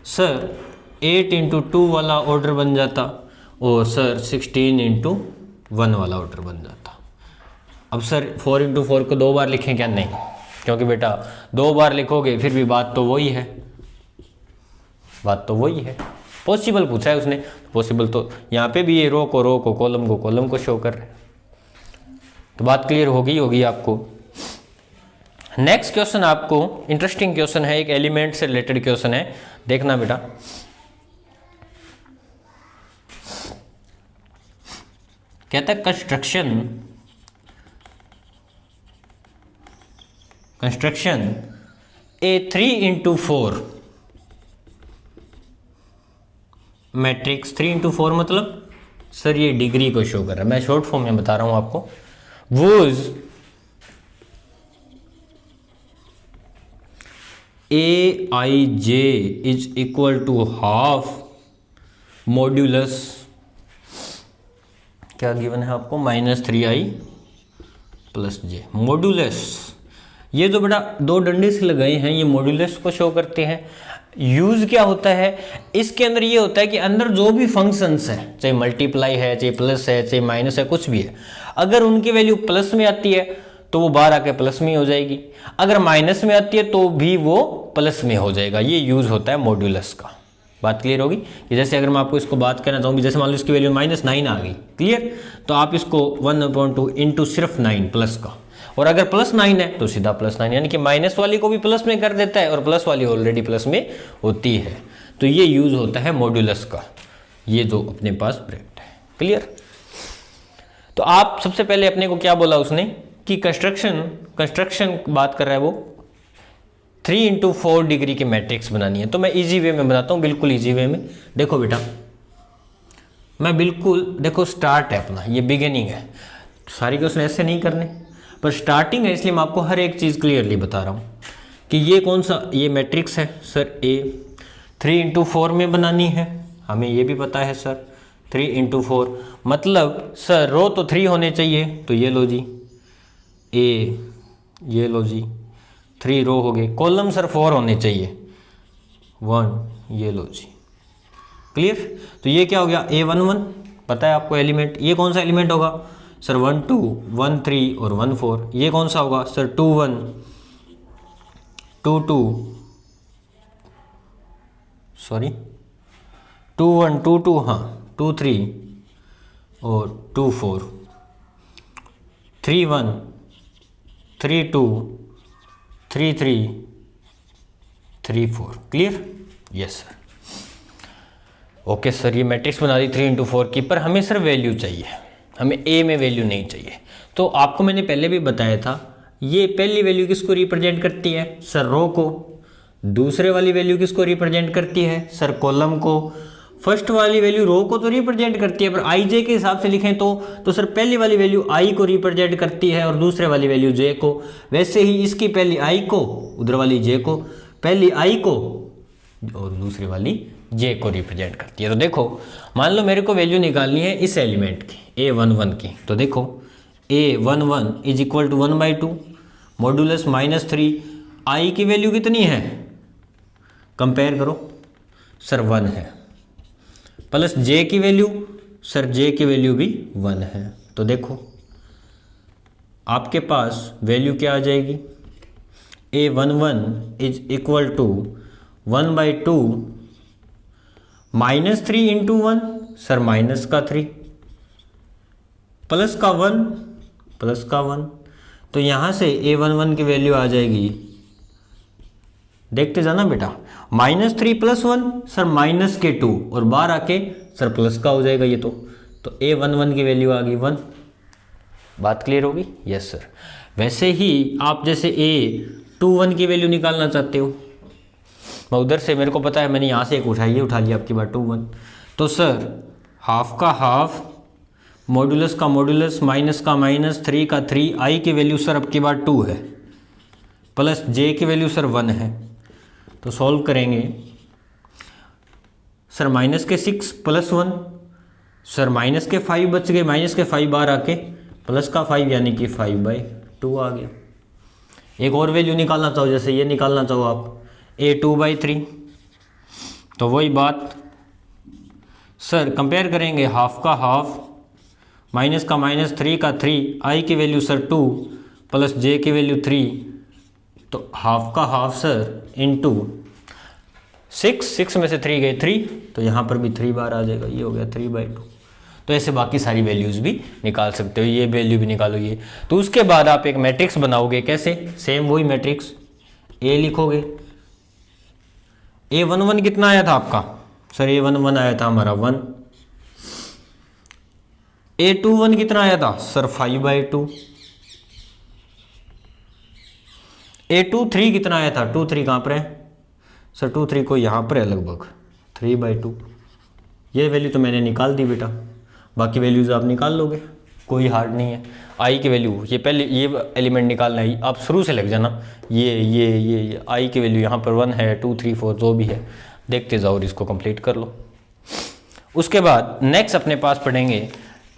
A: सर, 8 इंटू 2 वाला ऑर्डर बन जाता, और सर 16 इंटू 1 वाला ऑर्डर बन जाता। अब सर 4 इंटू 4 को 2 बार लिखें क्या? नहीं, क्योंकि बेटा 2 बार लिखोगे फिर भी बात तो वही है, पॉसिबल पूछा है उसने, पॉसिबल तो यहाँ पे भी ये रो को कॉलम को शो कर रहे हैं। तो बात क्लियर होगी आपको। नेक्स्ट क्वेश्चन आपको इंटरेस्टिंग क्वेश्चन है, एक एलिमेंट से रिलेटेड क्वेश्चन है, देखना बेटा। कहता है कंस्ट्रक्शन ए 3 इंटू 4 मैट्रिक्स, 3 इंटू 4 मतलब सर ये डिग्री को शो कर रहा है, मैं शॉर्ट फॉर्म में बता रहा हूं आपको। Was AIJ is equal to half modulus, क्या गिवन है आपको, -3i प्लस j। मॉड्यूलस, ये जो बेटा 2 डंडे से लगाए हैं ये मॉड्यूलस को शो करते हैं। यूज क्या होता है इसके अंदर, ये होता है कि अंदर जो भी फंक्शंस है, चाहे मल्टीप्लाई है, चाहे प्लस है, चाहे माइनस है, कुछ भी है, अगर उनकी वैल्यू प्लस में आती है तो वो बाहर आके प्लस में हो जाएगी, अगर माइनस में आती है तो भी वो प्लस में हो जाएगा। ये यूज होता है मॉड्यूलस का। बात क्लियर होगी कि जैसे अगर मैं आपको इसको बात करना चाहूँ, जैसे मान लो इसकी वैल्यू -9 आ गई, क्लियर, तो आप इसको 1/2 इंटू सिर्फ 9 प्लस का, और अगर +9 है तो सीधा +9, यानी कि माइनस वाली को भी प्लस में कर देता है और प्लस वाली ऑलरेडी प्लस में होती है। तो ये यूज होता है मॉड्यूलस का, ये जो अपने पास ब्रैकेट है। क्लियर? तो आप सबसे पहले अपने को क्या बोला उसने कि कंस्ट्रक्शन बात कर रहा है वो 3x4 डिग्री की मैट्रिक्स बनानी है। तो मैं इजी वे में बनाता हूँ, बिल्कुल इजी वे में। देखो बेटा, मैं बिल्कुल, देखो स्टार्ट है अपना, ये बिगिनिंग है, सारी क्वेश्चन ऐसे नहीं करने, पर स्टार्टिंग है इसलिए मैं आपको हर एक चीज़ क्लियरली बता रहा हूँ कि ये कौन सा, ये मैट्रिक्स है सर ए 3x4 में बनानी है, हमें ये भी पता है सर 3x4 मतलब सर रो तो 3 होने चाहिए, तो ये लो जी ए, ये लो जी 3 रो हो गए। कॉलम सर 4 होने चाहिए 1, ये लो जी। क्लियर? तो ये क्या हो गया A11, पता है आपको एलिमेंट, ये कौन सा एलिमेंट होगा सर 1 2 1 3 और 1 4। ये कौन सा होगा सर 2 1 2 2 सॉरी 2 1 2 2 हाँ 2 3 और 2 4 3 1 3 2 3 3 3 4। Clear? Yes sir. Okay sir, ये मैट्रिक्स बना दी 3x4 की, पर हमें सर वैल्यू चाहिए, हमें ए में वैल्यू नहीं चाहिए। तो आपको मैंने पहले भी बताया था, ये पहली वैल्यू किसको रिप्रेजेंट करती है सर रो को, दूसरे वाली वैल्यू किसको रिप्रेजेंट करती है सर कॉलम को, फर्स्ट वाली वैल्यू रो को तो रिप्रेजेंट करती है, पर आई जे के हिसाब से लिखें तो सर पहली वाली वैल्यू आई को रिप्रेजेंट करती है और दूसरे वाली वैल्यू जे को। वैसे ही इसकी पहली आई को, उधर वाली जे को, पहली आई को और दूसरी वाली जे को रिप्रेजेंट करती है। तो देखो मान लो मेरे को वैल्यू निकालनी है इस एलिमेंट की A11 की, तो देखो A11 is equal to 1/2 modulus -3, I की वैल्यू कितनी है कंपेयर करो सर 1 है, प्लस जे की वैल्यू, सर जे की वैल्यू भी 1 है। तो देखो आपके पास वैल्यू क्या आ जाएगी, A11 is equal to 1/2 -3 into 1 sir minus का 3 प्लस का 1 प्लस का 1। तो यहाँ से A11 की वैल्यू आ जाएगी, देखते जाना बेटा, -3 + 1 सर माइनस के 2 और बाहर आके सर प्लस का हो जाएगा ये। तो A11 की वैल्यू आ गई 1। बात क्लियर होगी? Yes sir. वैसे ही आप जैसे A21 की वैल्यू निकालना चाहते हो, मैं उधर से, मेरे को पता है मैंने यहाँ से एक उठा लिया आपकी बार 2 1, तो सर हाफ का हाफ मॉड्यूलस का मॉड्यूलस माइनस का माइनस 3 का 3, आई की वैल्यू सर अब की बार 2 है, प्लस जे की वैल्यू सर 1 है। तो सॉल्व करेंगे सर माइनस के 6 प्लस 1 सर माइनस के 5 बच गए, माइनस के 5 बार आके प्लस का 5 यानी कि 5/2 आ गया। एक और वैल्यू निकालना चाहो, जैसे ये निकालना चाहो आप A2/3, तो वही बात सर कंपेयर करेंगे हाफ का हाफ माइनस का माइनस 3 का 3, आई की वैल्यू सर 2 प्लस जे की वैल्यू 3, तो हाफ का हाफ सर इंटू 6 में से 3 गए 3, तो यहाँ पर भी 3 बार आ जाएगा, ये हो गया 3/2। तो ऐसे बाकी सारी वैल्यूज़ भी निकाल सकते हो, ये वैल्यू भी निकालो ये। तो उसके बाद आप एक मैट्रिक्स बनाओगे, कैसे, सेम वही मैट्रिक्स ए लिखोगे। A11 कितना आया था आपका सर, A11 आया था हमारा 1, A21 कितना आया था सर 5/2, A23 कितना आया था, 23 कहाँ पर है सर, 23 को यहाँ पर है लगभग 3/2। ये वैल्यू तो मैंने निकाल दी बेटा, बाकी वैल्यूज आप निकाल लोगे, कोई हार्ड नहीं है। आई की वैल्यू, ये पहले ये एलिमेंट निकालना है, आप शुरू से लग जाना, ये आई की वैल्यू यहाँ पर 1 है, 2 3 4 जो भी है देखते जाओ और इसको कंप्लीट कर लो। उसके बाद नेक्स्ट अपने पास पढ़ेंगे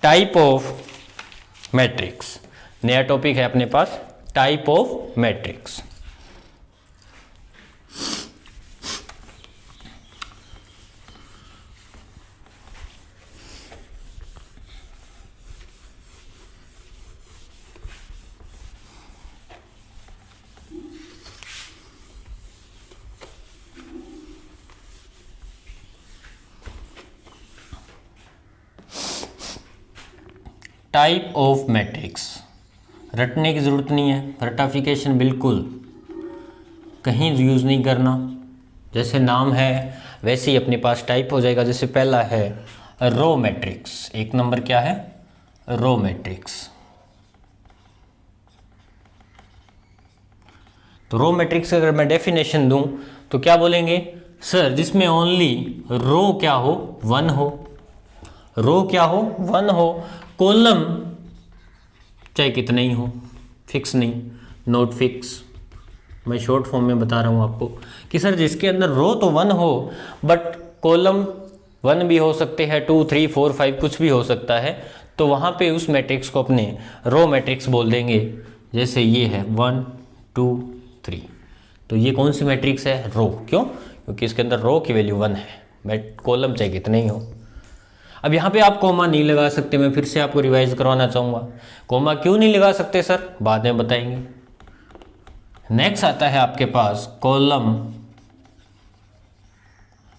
A: टाइप ऑफ मैट्रिक्स, नया टॉपिक है अपने पास type of matrix. Type of matrix, रटने की ज़रूरत नहीं है, रटाफिकेशन बिल्कुल कहीं यूज़ नहीं करना। जैसे नाम है वैसे ही अपने पास टाइप हो जाएगा। जैसे पहला है रो मैट्रिक्स, एक नंबर क्या है, रो मैट्रिक्स। तो रो मैट्रिक्स अगर मैं डेफिनेशन दूं तो क्या बोलेंगे सर, जिसमें ओनली रो क्या हो, वन हो, रो क्या हो, वन हो, कॉलम चाहे कितने ही हो, फिक्स नहीं, नोट फिक्स। मैं शॉर्ट फॉर्म में बता रहा हूँ आपको कि सर जिसके अंदर रो तो वन हो बट कॉलम वन भी हो सकते हैं, 2 3 4 5 कुछ भी हो सकता है, तो वहाँ पे उस मैट्रिक्स को अपने रो मैट्रिक्स बोल देंगे। जैसे ये है 1 2 3, तो ये कौन सी मैट्रिक्स है, रो। क्यों? क्योंकि इसके अंदर रो की वैल्यू 1 है, कॉलम चाहे कितने ही हो। अब यहाँ पे आप कोमा नहीं लगा सकते, मैं फिर से आपको रिवाइज करवाना चाहूँगा। कोमा क्यों नहीं लगा सकते सर, बाद में बताएंगे। नेक्स्ट आता है आपके पास कॉलम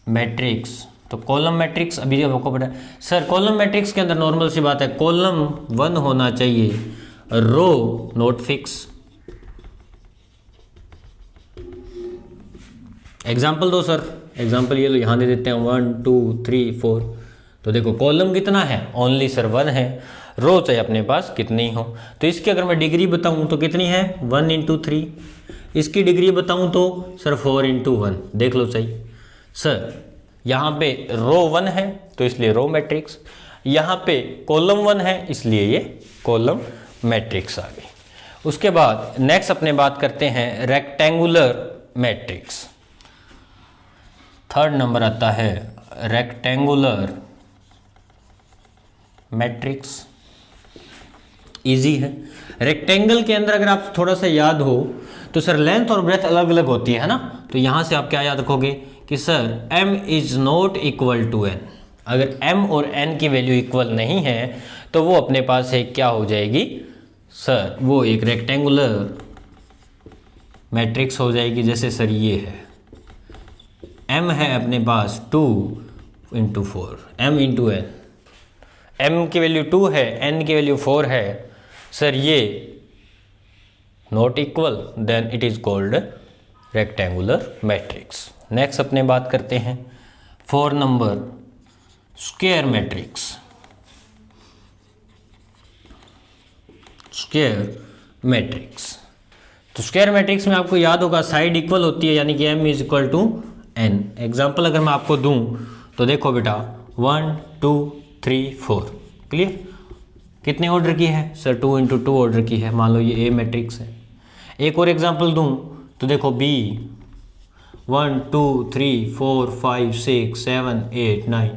A: मैट्रिक्स। तो कॉलम मैट्रिक्स अभी आपको पता है सर, कॉलम मैट्रिक्स के अंदर नॉर्मल सी बात है, कॉलम 1 होना चाहिए, रो नोट फिक्स। एग्जाम्पल दो सर, एग्जाम्पल ये लो, यहाँ दे देते हैं 1 2 3 4। तो देखो कॉलम कितना है, ओनली सर 1 है, रो चाहे अपने पास कितनी हो। तो इसकी अगर मैं डिग्री बताऊं तो कितनी है, 1 × 3। इसकी डिग्री बताऊं तो सर 4 × 1। देख लो सही सर, यहाँ पे रो 1 है तो इसलिए रो मैट्रिक्स, यहाँ पे कॉलम 1 है इसलिए ये कॉलम मैट्रिक्स आ गई। उसके बाद नेक्स्ट अपने बात करते हैं रेक्टेंगुलर मैट्रिक्स। थर्ड नंबर आता है रेक्टेंगुलर मैट्रिक्स। इजी है। रेक्टेंगल के अंदर अगर आप थोड़ा सा याद हो तो सर लेंथ और ब्रेथ अलग अलग होती है ना, तो यहाँ से आप क्या याद रखोगे कि sir m is not equal to n। अगर m और n की वैल्यू इक्वल नहीं है तो वो अपने पास एक क्या हो जाएगी सर, वो एक रेक्टेंगुलर मैट्रिक्स हो जाएगी। जैसे सर ये है m है अपने पास 2 × 4, m × n, m की वैल्यू 2 है, n की वैल्यू 4 है सर, ये not equal, then it is called rectangular matrix. Next अपने बात करते हैं 4 number square matrix. Square matrix, तो स्क्वायर मैट्रिक्स में आपको याद होगा साइड इक्वल होती है, यानी कि m is equal to n। Example अगर मैं आपको दूं तो देखो बेटा 1 2 3 4, क्लियर। कितने ऑर्डर की है सर, 2 × 2 ऑर्डर की है। मान लो ये ए मैट्रिक्स है। एक और एग्जांपल दूं तो देखो बी 1 2 3 4 5 6 7 8 9,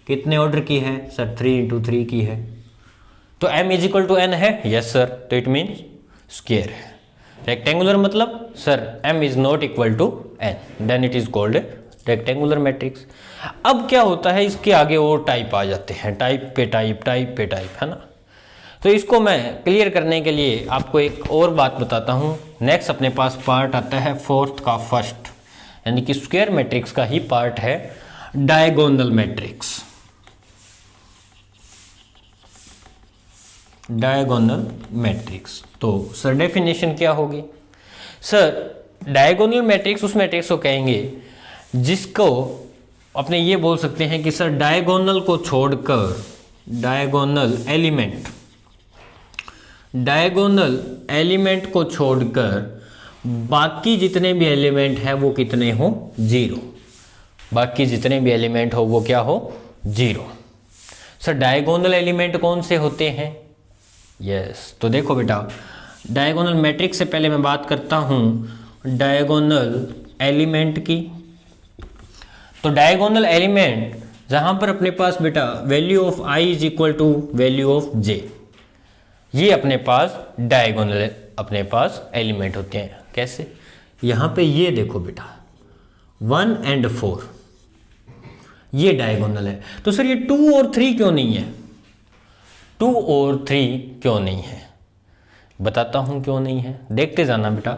A: कितने ऑर्डर की है सर, 3 × 3 की है। तो m is equal to n है, यस सर, तो इट मीन्स स्क्वायर है। रेक्टेंगुलर मतलब sir m is not equal to n, then it is called rectangular matrix. अब क्या होता है, इसके आगे और टाइप आ जाते हैं, टाइप पे टाइप, टाइप पे टाइप, है ना। तो इसको मैं क्लियर करने के लिए आपको एक और बात बताता हूँ। नेक्स्ट अपने पास पार्ट आता है 4th का फर्स्ट, यानी कि स्क्वायर मैट्रिक्स का ही पार्ट है डायगोनल मैट्रिक्स। डायगोनल मैट्रिक्स, तो सर डेफिनेशन क्या होगी सर, डायगोनल मैट्रिक्स उस मैट्रिक्स को कहेंगे जिसको अपने ये बोल सकते हैं कि सर डायगोनल को छोड़कर, डायगोनल एलिमेंट को छोड़कर बाकी जितने भी एलिमेंट हैं वो कितने हो, 0। बाकी जितने भी एलिमेंट हो वो क्या हो, 0। सर डायगोनल एलिमेंट कौन से होते हैं, यस। तो देखो बेटा, डायगोनल मैट्रिक्स से पहले मैं बात करता हूँ डायगोनल एलिमेंट की। तो डायगोनल एलिमेंट जहाँ पर अपने पास बेटा value of i is equal to value of j, ये अपने पास डायगोनल अपने पास एलिमेंट होते हैं। कैसे, यहाँ पे ये देखो बेटा 1 और 4 ये डायगोनल है। तो सर ये 2 और 3 क्यों नहीं है, 2 और 3 क्यों नहीं है, बताता हूँ क्यों नहीं है, देखते जाना बेटा।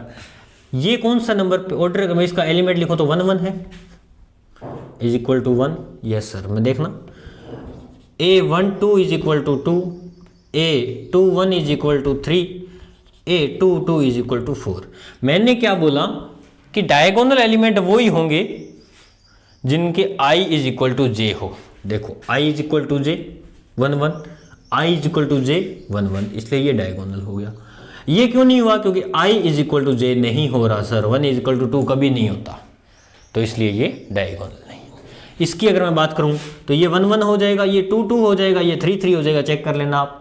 A: ये कौन सा नंबर पे ऑर्डर, मैं इसका एलिमेंट लिखूँ तो 1 1 है, is equal to 1, yes sir. मैं देखना a 1 2 is equal to 2, a 2 1 is equal to 3, A2 is equal to 4। मैंने क्या बोला कि डायगोनल एलिमेंट वो ही होंगे जिनके i is equal to j हो। देखो i is equal to j 1 1, i is equal to j 1 1, इसलिए ये डायगोनल हो गया। ये क्यों नहीं हुआ? क्योंकि i इज इक्वल टू जे नहीं हो रहा सर, 1 इज इक्वल टू 2 कभी नहीं होता, तो इसलिए ये डायगोनल नहीं। इसकी अगर मैं बात करूं तो ये 1 1 हो जाएगा, ये 2 2 हो जाएगा, ये 3 3 हो जाएगा, चेक कर लेना आप।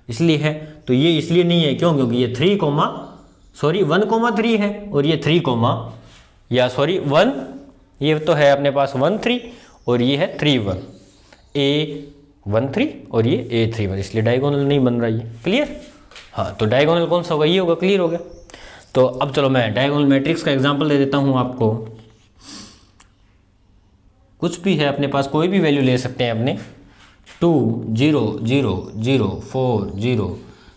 A: इसलिए है, तो ये इसलिए नहीं है, क्यों? क्योंकि ये 1 3 है और ये 1, ये तो है अपने पास 1 3 और ये है 3 1, A1 3 और ये A3 1, इसलिए डायगोनल नहीं बन रहा ये। क्लियर? हाँ, तो डायगोनल कौन सा होगा? ये होगा। क्लियर हो गया? तो अब चलो मैं डायगोनल मैट्रिक्स का एग्जांपल दे देता हूँ आपको। कुछ भी है अपने पास, कोई भी वैल्यू ले सकते हैं अपने, 2 0 0 0 4 0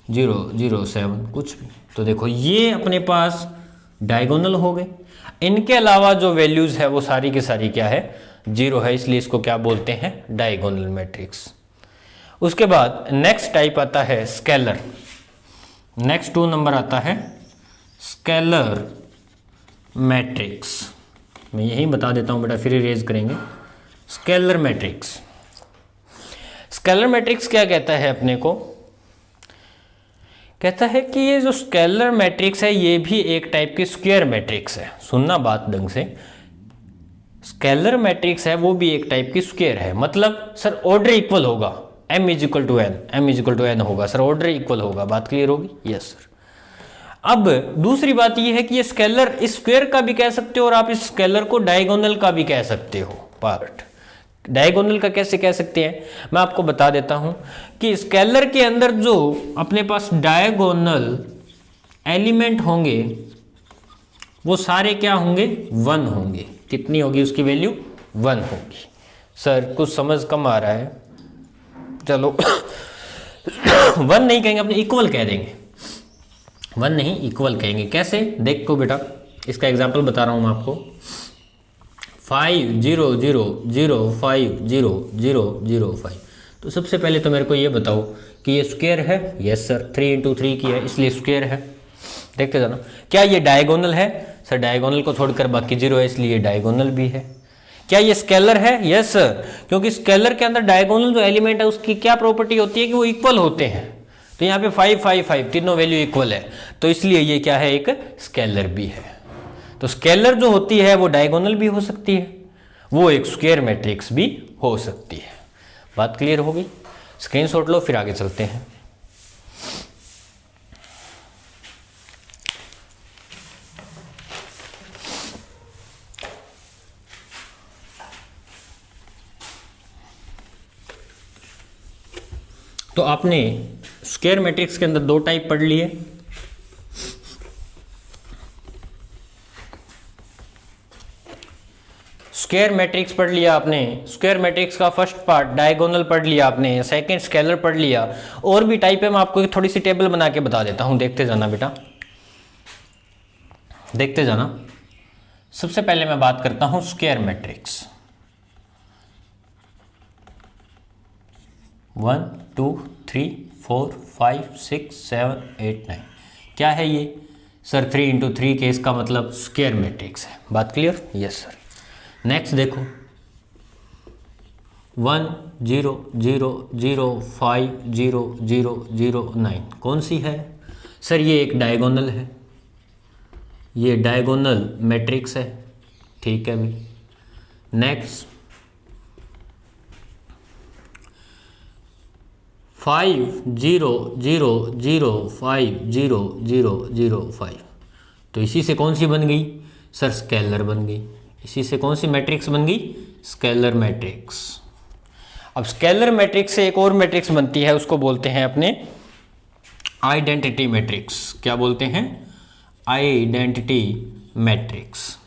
A: 0 0 7, कुछ भी। तो देखो ये अपने पास डायगोनल हो गए। इनके अलावा जो वैल्यूज है वो सारी की सारी क्या है? 0 है, इसलिए इसको क्या बोलते हैं? Diagonal matrix. उसके बाद नेक्स्ट टाइप आता है स्केलर। नेक्स्ट 2 नंबर आता है स्केलर मैट्रिक्स। मैं यही बता देता हूं बेटा, फिर इरेज करेंगे। स्केलर मैट्रिक्स, स्केलर मैट्रिक्स क्या कहता है अपने को? कहता है कि ये जो स्केलर मैट्रिक्स है ये भी एक टाइप की स्क्वायर मैट्रिक्स है। सुनना बात ढंग से, स्केलर मैट्रिक्स है वो भी एक टाइप की स्क्वायर है। मतलब सर ऑर्डर इक्वल होगा, m is equal to n होगा सर, ऑर्डर इक्वल होगा। बात क्लियर होगी? Yes sir. अब दूसरी बात ये है कि ये स्केलर इस स्क्वायर का भी कह सकते हो और आप इस स्केलर को डायगोनल का भी कह सकते हो। पार्ट डायगोनल का कैसे कह सकते हैं मैं आपको बता देता हूं कि स्केलर के अंदर जो अपने पास डायगोनल एलिमेंट होंगे वो सारे क्या होंगे? 1 होंगे। कितनी होगी उसकी वैल्यू? 1 होगी। सर कुछ समझ कम आ रहा है, चलो 1 नहीं कहेंगे, अपने इक्वल कह देंगे। 1 नहीं, इक्वल कहेंगे। कैसे? देखो बेटा, इसका एग्जांपल बता रहा हूं मैं आपको। 5 0 0 0 5 0 0 0 5। तो सबसे पहले तो मेरे को ये बताओ कि ये स्क्वायर है? यस सर, 3 इंटू 3 की है इसलिए स्क्वायर है। देखते जाना। क्या ये डायगोनल है? सर डायगोनल को छोड़कर बाकी 0 है इसलिए डायगोनल भी है। क्या ये स्केलर है? यस सर, क्योंकि स्केलर के अंदर डायगोनल जो एलिमेंट है उसकी क्या प्रॉपर्टी होती है कि वो इक्वल होते हैं। तो यहाँ पे 5 5 5 तीनों वैल्यू इक्वल है, तो इसलिए ये क्या है? एक स्केलर भी है। तो स्केलर जो होती है वो डायगोनल भी हो सकती है, वो एक स्क्वायर मैट्रिक्स भी हो सकती है। बात क्लियर हो गई? स्क्रीनशॉट लो, फिर आगे चलते हैं। तो आपने स्क्वायर मैट्रिक्स के अंदर 2 टाइप पढ़ लिए। स्क्वायर मैट्रिक्स पढ़ लिया आपने, स्क्वायर मैट्रिक्स का फर्स्ट पार्ट डायगोनल पढ़ लिया आपने, सेकंड स्केलर पढ़ लिया। और भी टाइप है, मैं आपको थोड़ी सी टेबल बना के बता देता हूं, देखते जाना बेटा, देखते जाना। सबसे पहले मैं बात करता हूं स्क्वायर मैट्रिक्स। 1 2 3 4 5 6 7 8 9। क्या है ये? सर 3 इंटू 3 के, इसका मतलब स्क्वायर मैट्रिक्स है। बात क्लियर? Yes sir. नेक्स्ट देखो 1 0 0 0 5 0 0 0 9, कौन सी है? सर ये एक डायगोनल है, ये डायगोनल मैट्रिक्स है। ठीक है भाई। नेक्स्ट 5 0 0 0 5 0 0 0 5, तो इसी से कौन सी बन गई? सर स्केलर बन गई। इसी से कौन सी मैट्रिक्स बन गई? Scalar matrix. अब स्केलर मैट्रिक्स से एक और मैट्रिक्स बनती है, उसको बोलते हैं अपने आइडेंटिटी मैट्रिक्स। क्या बोलते हैं? Identity matrix.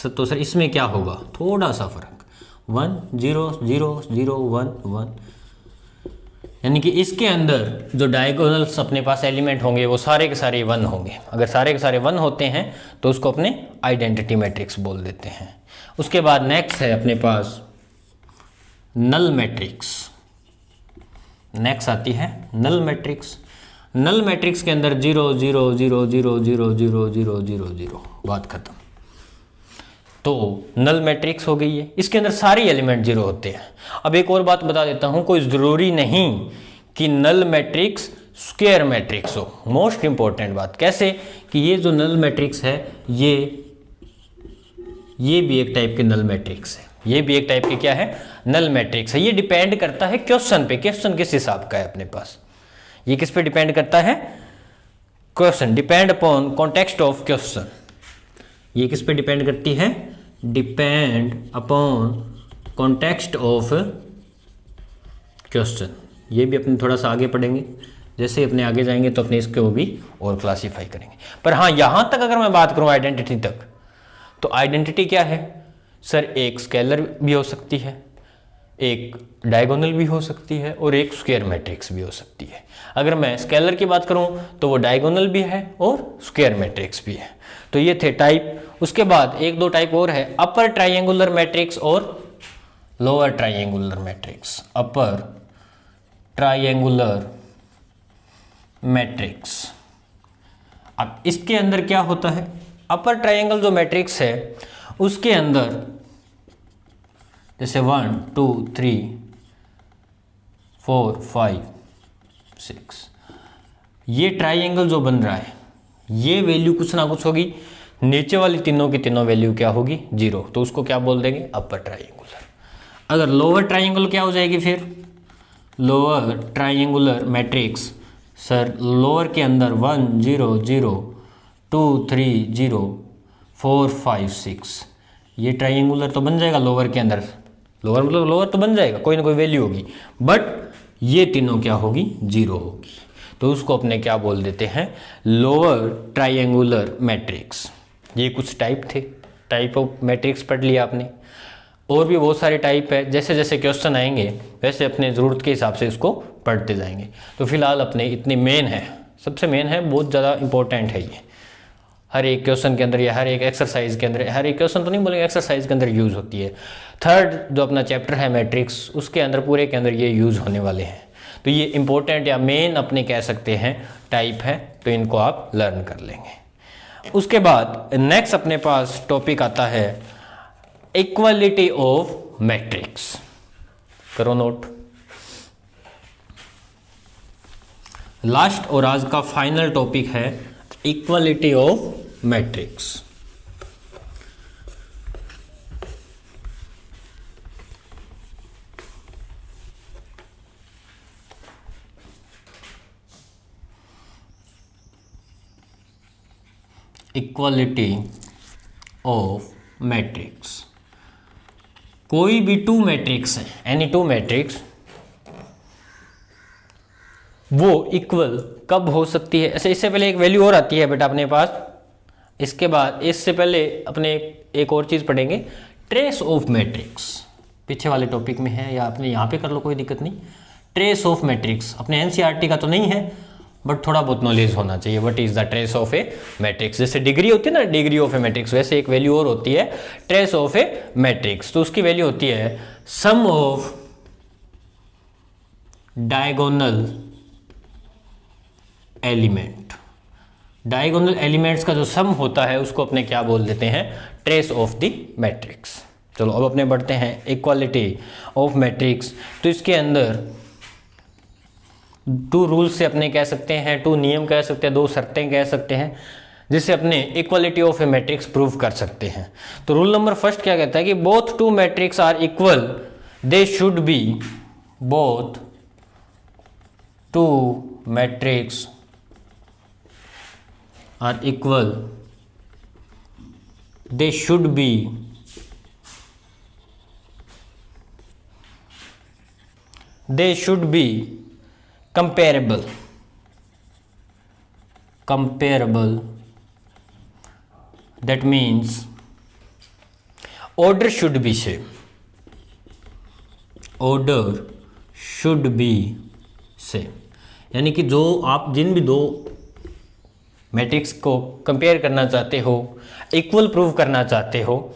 A: तो सर इसमें क्या होगा? थोड़ा सा फर्क, 1 0 0 0 1 1, यानी कि इसके अंदर जो डायगोनल्स अपने पास एलिमेंट होंगे वो सारे के सारे 1 होंगे। अगर सारे के सारे 1 होते हैं तो उसको अपने आइडेंटिटी मैट्रिक्स बोल देते हैं। उसके बाद नेक्स्ट है अपने पास नल मैट्रिक्स। नेक्स्ट आती है नल मैट्रिक्स। नल मैट्रिक्स के अंदर 0 0 0 0 0 0 0 0 0, बात खत्म। तो नल मैट्रिक्स हो गई है, इसके अंदर सारे एलिमेंट 0 होते हैं। अब एक और बात बता देता हूं, कोई ज़रूरी नहीं कि नल मैट्रिक्स स्क्वायर मैट्रिक्स हो। मोस्ट इंपॉर्टेंट बात, कैसे कि ये जो नल मैट्रिक्स है ये भी एक टाइप के नल मैट्रिक्स है, ये भी एक टाइप के क्या है, नल मैट्रिक्स है। ये डिपेंड करता है क्वेश्चन पे, क्वेश्चन किस हिसाब का है अपने पास, ये किस पे डिपेंड करता है, question, depend upon context of question. ये किस पे डिपेंड करती है, depend upon context of question. ये भी अपने थोड़ा सा आगे पढ़ेंगे, जैसे अपने आगे जाएंगे तो अपने इसको भी और क्लासीफाई करेंगे। पर हाँ, यहां तक अगर मैं बात करूं आइडेंटिटी तक, तो आइडेंटिटी क्या है सर, एक स्केलर भी हो सकती है, एक डायगोनल भी हो सकती है और एक स्क्वायर मैट्रिक्स भी हो सकती है। अगर मैं स्केलर की बात करूं तो वो डायगोनल भी है और स्क्वायर मैट्रिक्स भी है। तो ये थे टाइप। उसके बाद एक दो टाइप और है, अपर ट्राइंगुलर मैट्रिक्स और lower triangular matrix. Upper triangular matrix, अब इसके अंदर क्या होता है, अपर ट्राइंगल जो मैट्रिक्स है उसके अंदर जैसे 1 2 3 4 5 6, ये ट्राइंगल जो बन रहा है ये वैल्यू कुछ ना कुछ होगी, नीचे वाली तीनों की तीनों वैल्यू क्या होगी, 0, तो उसको क्या बोल देंगे, अपर ट्राइंगुलर। अगर लोअर ट्राइंगल क्या हो जाएगी, फिर lower triangular matrix, sir lower के अंदर 1 0 0 2 3 0 4 5 6, ये ट्राइंगुलर तो बन जाएगा लोअर के अंदर, लोअर मतलब लोअर तो बन जाएगा, कोई ना कोई वैल्यू होगी, बट ये तीनों क्या होगी, 0 होगी। तो उसको अपने क्या बोल देते हैं, लोअर ट्राइंगुलर मैट्रिक्स। ये कुछ टाइप थे, टाइप ऑफ मैट्रिक्स पढ़ लिया आपने। और भी बहुत सारे टाइप है, जैसे जैसे क्वेश्चन आएंगे वैसे अपने ज़रूरत के हिसाब से इसको पढ़ते जाएंगे। तो फिलहाल अपने इतनी मेन है, सबसे मेन है, बहुत ज़्यादा इंपॉर्टेंट है ये, हर एक क्वेश्चन के अंदर या हर एक एक्सरसाइज के अंदर, हर एक क्वेश्चन तो नहीं बोलेंगे, एक्सरसाइज के अंदर यूज़ होती है। थर्ड जो अपना चैप्टर है मैट्रिक्स, उसके अंदर पूरे के अंदर ये यूज़ होने वाले हैं। तो ये इंपॉर्टेंट या मेन अपने कह सकते हैं टाइप है, तो इनको आप लर्न कर लेंगे। उसके बाद नेक्स्ट अपने पास टॉपिक आता है इक्वालिटी ऑफ मैट्रिक्स, करो नोट। लास्ट और आज का फाइनल टॉपिक है equality of matrix. Equality of matrix, कोई भी टू मैट्रिक्स है, एनी टू मैट्रिक्स, वो इक्वल कब हो सकती है। ऐसे इससे पहले एक वैल्यू और आती है बेटा अपने पास, इसके बाद इससे पहले अपने एक और चीज़ पढ़ेंगे, ट्रेस ऑफ मैट्रिक्स, पीछे वाले टॉपिक में है या अपने यहाँ पे कर लो, कोई दिक्कत नहीं। ट्रेस ऑफ मैट्रिक्स अपने एनसीईआरटी का तो नहीं है, बट थोड़ा बहुत नॉलेज होना चाहिए, what is the trace of a matrix. जैसे डिग्री होती है ना, डिग्री ऑफ ए मैट्रिक्स, वैसे एक वैल्यू और होती है ट्रेस ऑफ ए मैट्रिक्स। तो उसकी वैल्यू होती है sum of diagonal element. Diagonal elements का जो सम होता है उसको अपने क्या बोल देते हैं, ट्रेस ऑफ द मैट्रिक्स। चलो अब अपने बढ़ते हैं इक्वालिटी ऑफ मैट्रिक्स। तो इसके अंदर टू रूल्स से अपने कह सकते हैं, टू नियम कह सकते हैं, दो शर्तें कह सकते हैं, जिससे अपने equality of a matrix prove कर सकते हैं। तो रूल नंबर फर्स्ट क्या कहता है कि both two matrix are equal, they should be, both two matrix are equal, they should be comparable, that means order should be same, यानी कि जो आप जिन भी दो मैट्रिक्स को कंपेयर करना चाहते हो, इक्वल प्रूव करना चाहते हो,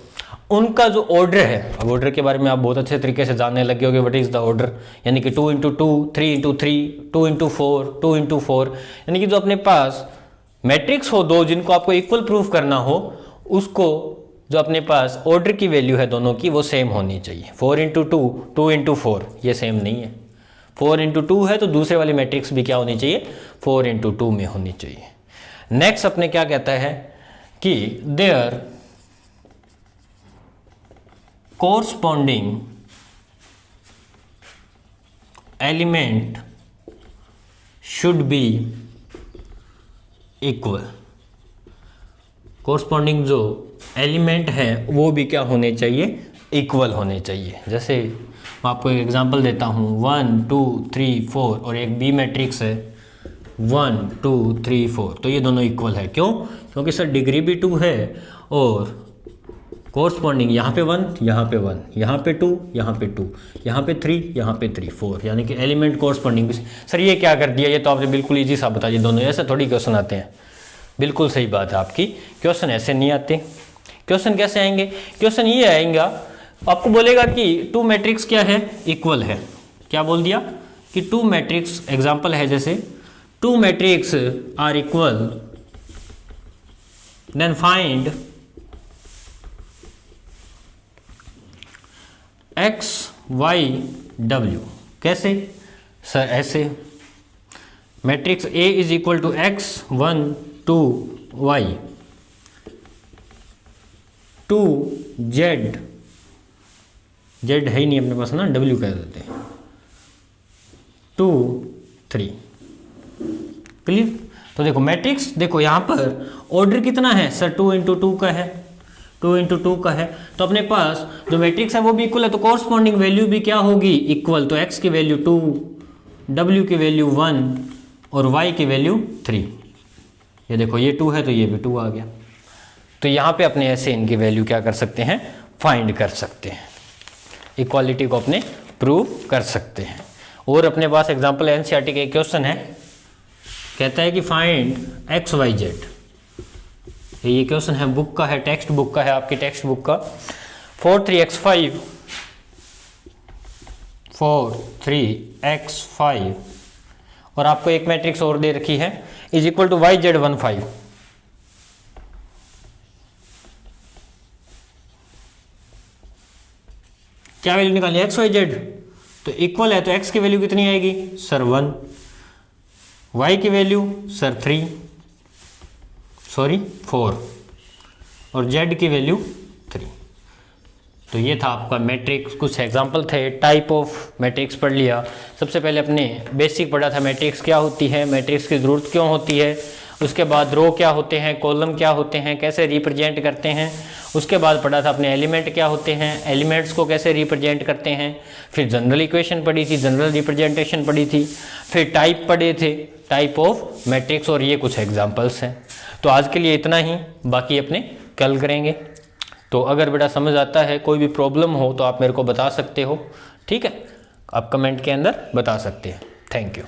A: उनका जो ऑर्डर है, अब ऑर्डर के बारे में आप बहुत अच्छे तरीके से जानने लगे होगे, व्हाट इज द ऑर्डर, यानी कि 2 × 2, 3 × 3, 2 × 4, 2 × 4, यानी कि जो अपने पास मैट्रिक्स हो दो जिनको आपको इक्वल प्रूफ करना हो, उसको जो अपने पास ऑर्डर की वैल्यू है दोनों की वो सेम होनी चाहिए। 4 × 2, 2 × 4 ये सेम नहीं है। 4 × 2 है तो दूसरे वाली मैट्रिक्स भी क्या होनी चाहिए, 4 × 2 में होनी चाहिए। नेक्स्ट अपने क्या कहता है कि there corresponding element should be equal। corresponding जो एलिमेंट है वो भी क्या होने चाहिए, इक्वल होने चाहिए। जैसे मैं आपको एक एग्जांपल देता हूँ, 1 2 3 4 और एक बी मैट्रिक्स है 1 2 3 4, तो ये दोनों इक्वल है। क्यों? क्योंकि सर डिग्री भी 2 है और कोरस्पॉन्डिंग यहाँ पे 1, यहाँ पे 1, यहाँ पे 2, यहाँ पे 2, यहाँ पे 3, यहाँ पे 3, 4, यानी कि एलिमेंट कोरस्पॉन्डिंग। सर ये क्या कर दिया, ये तो आपने बिल्कुल इजी सा बता दिया, दोनों ऐसे थोड़ी क्वेश्चन आते हैं। बिल्कुल सही बात है आपकी, क्वेश्चन ऐसे नहीं आते। क्वेश्चन कैसे आएंगे? क्वेश्चन ये आएगा, आपको बोलेगा कि 2 मैट्रिक्स क्या है, इक्वल है। क्या बोल दिया कि 2 मैट्रिक्स, एग्जाम्पल है जैसे 2 matrix are equal, then find x y w। कैसे सर? ऐसे matrix A is equal to x 1 2 y 2 z, z है ही नहीं अपने पास ना, w कह देते हैं, 2 3। क्लियर? तो देखो मैट्रिक्स, देखो यहाँ पर ऑर्डर कितना है सर, 2 × 2 का है, 2 × 2 का है, तो अपने पास जो मैट्रिक्स है वो भी इक्वल है, तो कॉरस्पॉन्डिंग वैल्यू भी क्या होगी, इक्वल। तो x की वैल्यू 2, w की वैल्यू 1 और y की वैल्यू 3। ये देखो ये 2 है तो ये भी 2 आ गया। तो यहाँ पे अपने ऐसे इनकी वैल्यू क्या कर सकते हैं, फाइंड कर सकते हैं, इक्वालिटी को अपने प्रूव कर सकते हैं। और अपने पास एग्जाम्पल एनसीईआरटी का एक क्वेश्चन है, कहता है कि फाइंड x y z। ये क्वेश्चन है बुक का है, टेक्स्ट बुक का है, आपकी टेक्स्ट बुक का। 4 3x5 4 3x5 और आपको एक मैट्रिक्स और दे रखी है इज इक्वल टू yz 1 5। क्या वैल्यू निकाली, x y z, तो इक्वल है तो x की वैल्यू कितनी आएगी सर 1, y की वैल्यू सर 4 और z की वैल्यू 3। तो ये था आपका मैट्रिक्स, कुछ एग्जांपल थे। टाइप ऑफ मैट्रिक्स पढ़ लिया। सबसे पहले अपने बेसिक पढ़ा था मैट्रिक्स क्या होती है, मैट्रिक्स की ज़रूरत क्यों होती है, उसके बाद रो क्या होते हैं, कॉलम क्या होते हैं, कैसे रिप्रेजेंट करते हैं। उसके बाद पढ़ा था अपने एलिमेंट क्या होते हैं, एलिमेंट्स को कैसे रिप्रेजेंट करते हैं। फिर जनरल इक्वेशन पढ़ी थी, जनरल रिप्रेजेंटेशन पढ़ी थी। फिर टाइप पढ़े थे, टाइप ऑफ मैट्रिक्स, और ये कुछ एग्जांपल्स हैं। तो आज के लिए इतना ही, बाकी अपने कल करेंगे। तो अगर बेटा समझ आता है, कोई भी प्रॉब्लम हो तो आप मेरे को बता सकते हो, ठीक है, आप कमेंट के अंदर बता सकते हैं। Thank you.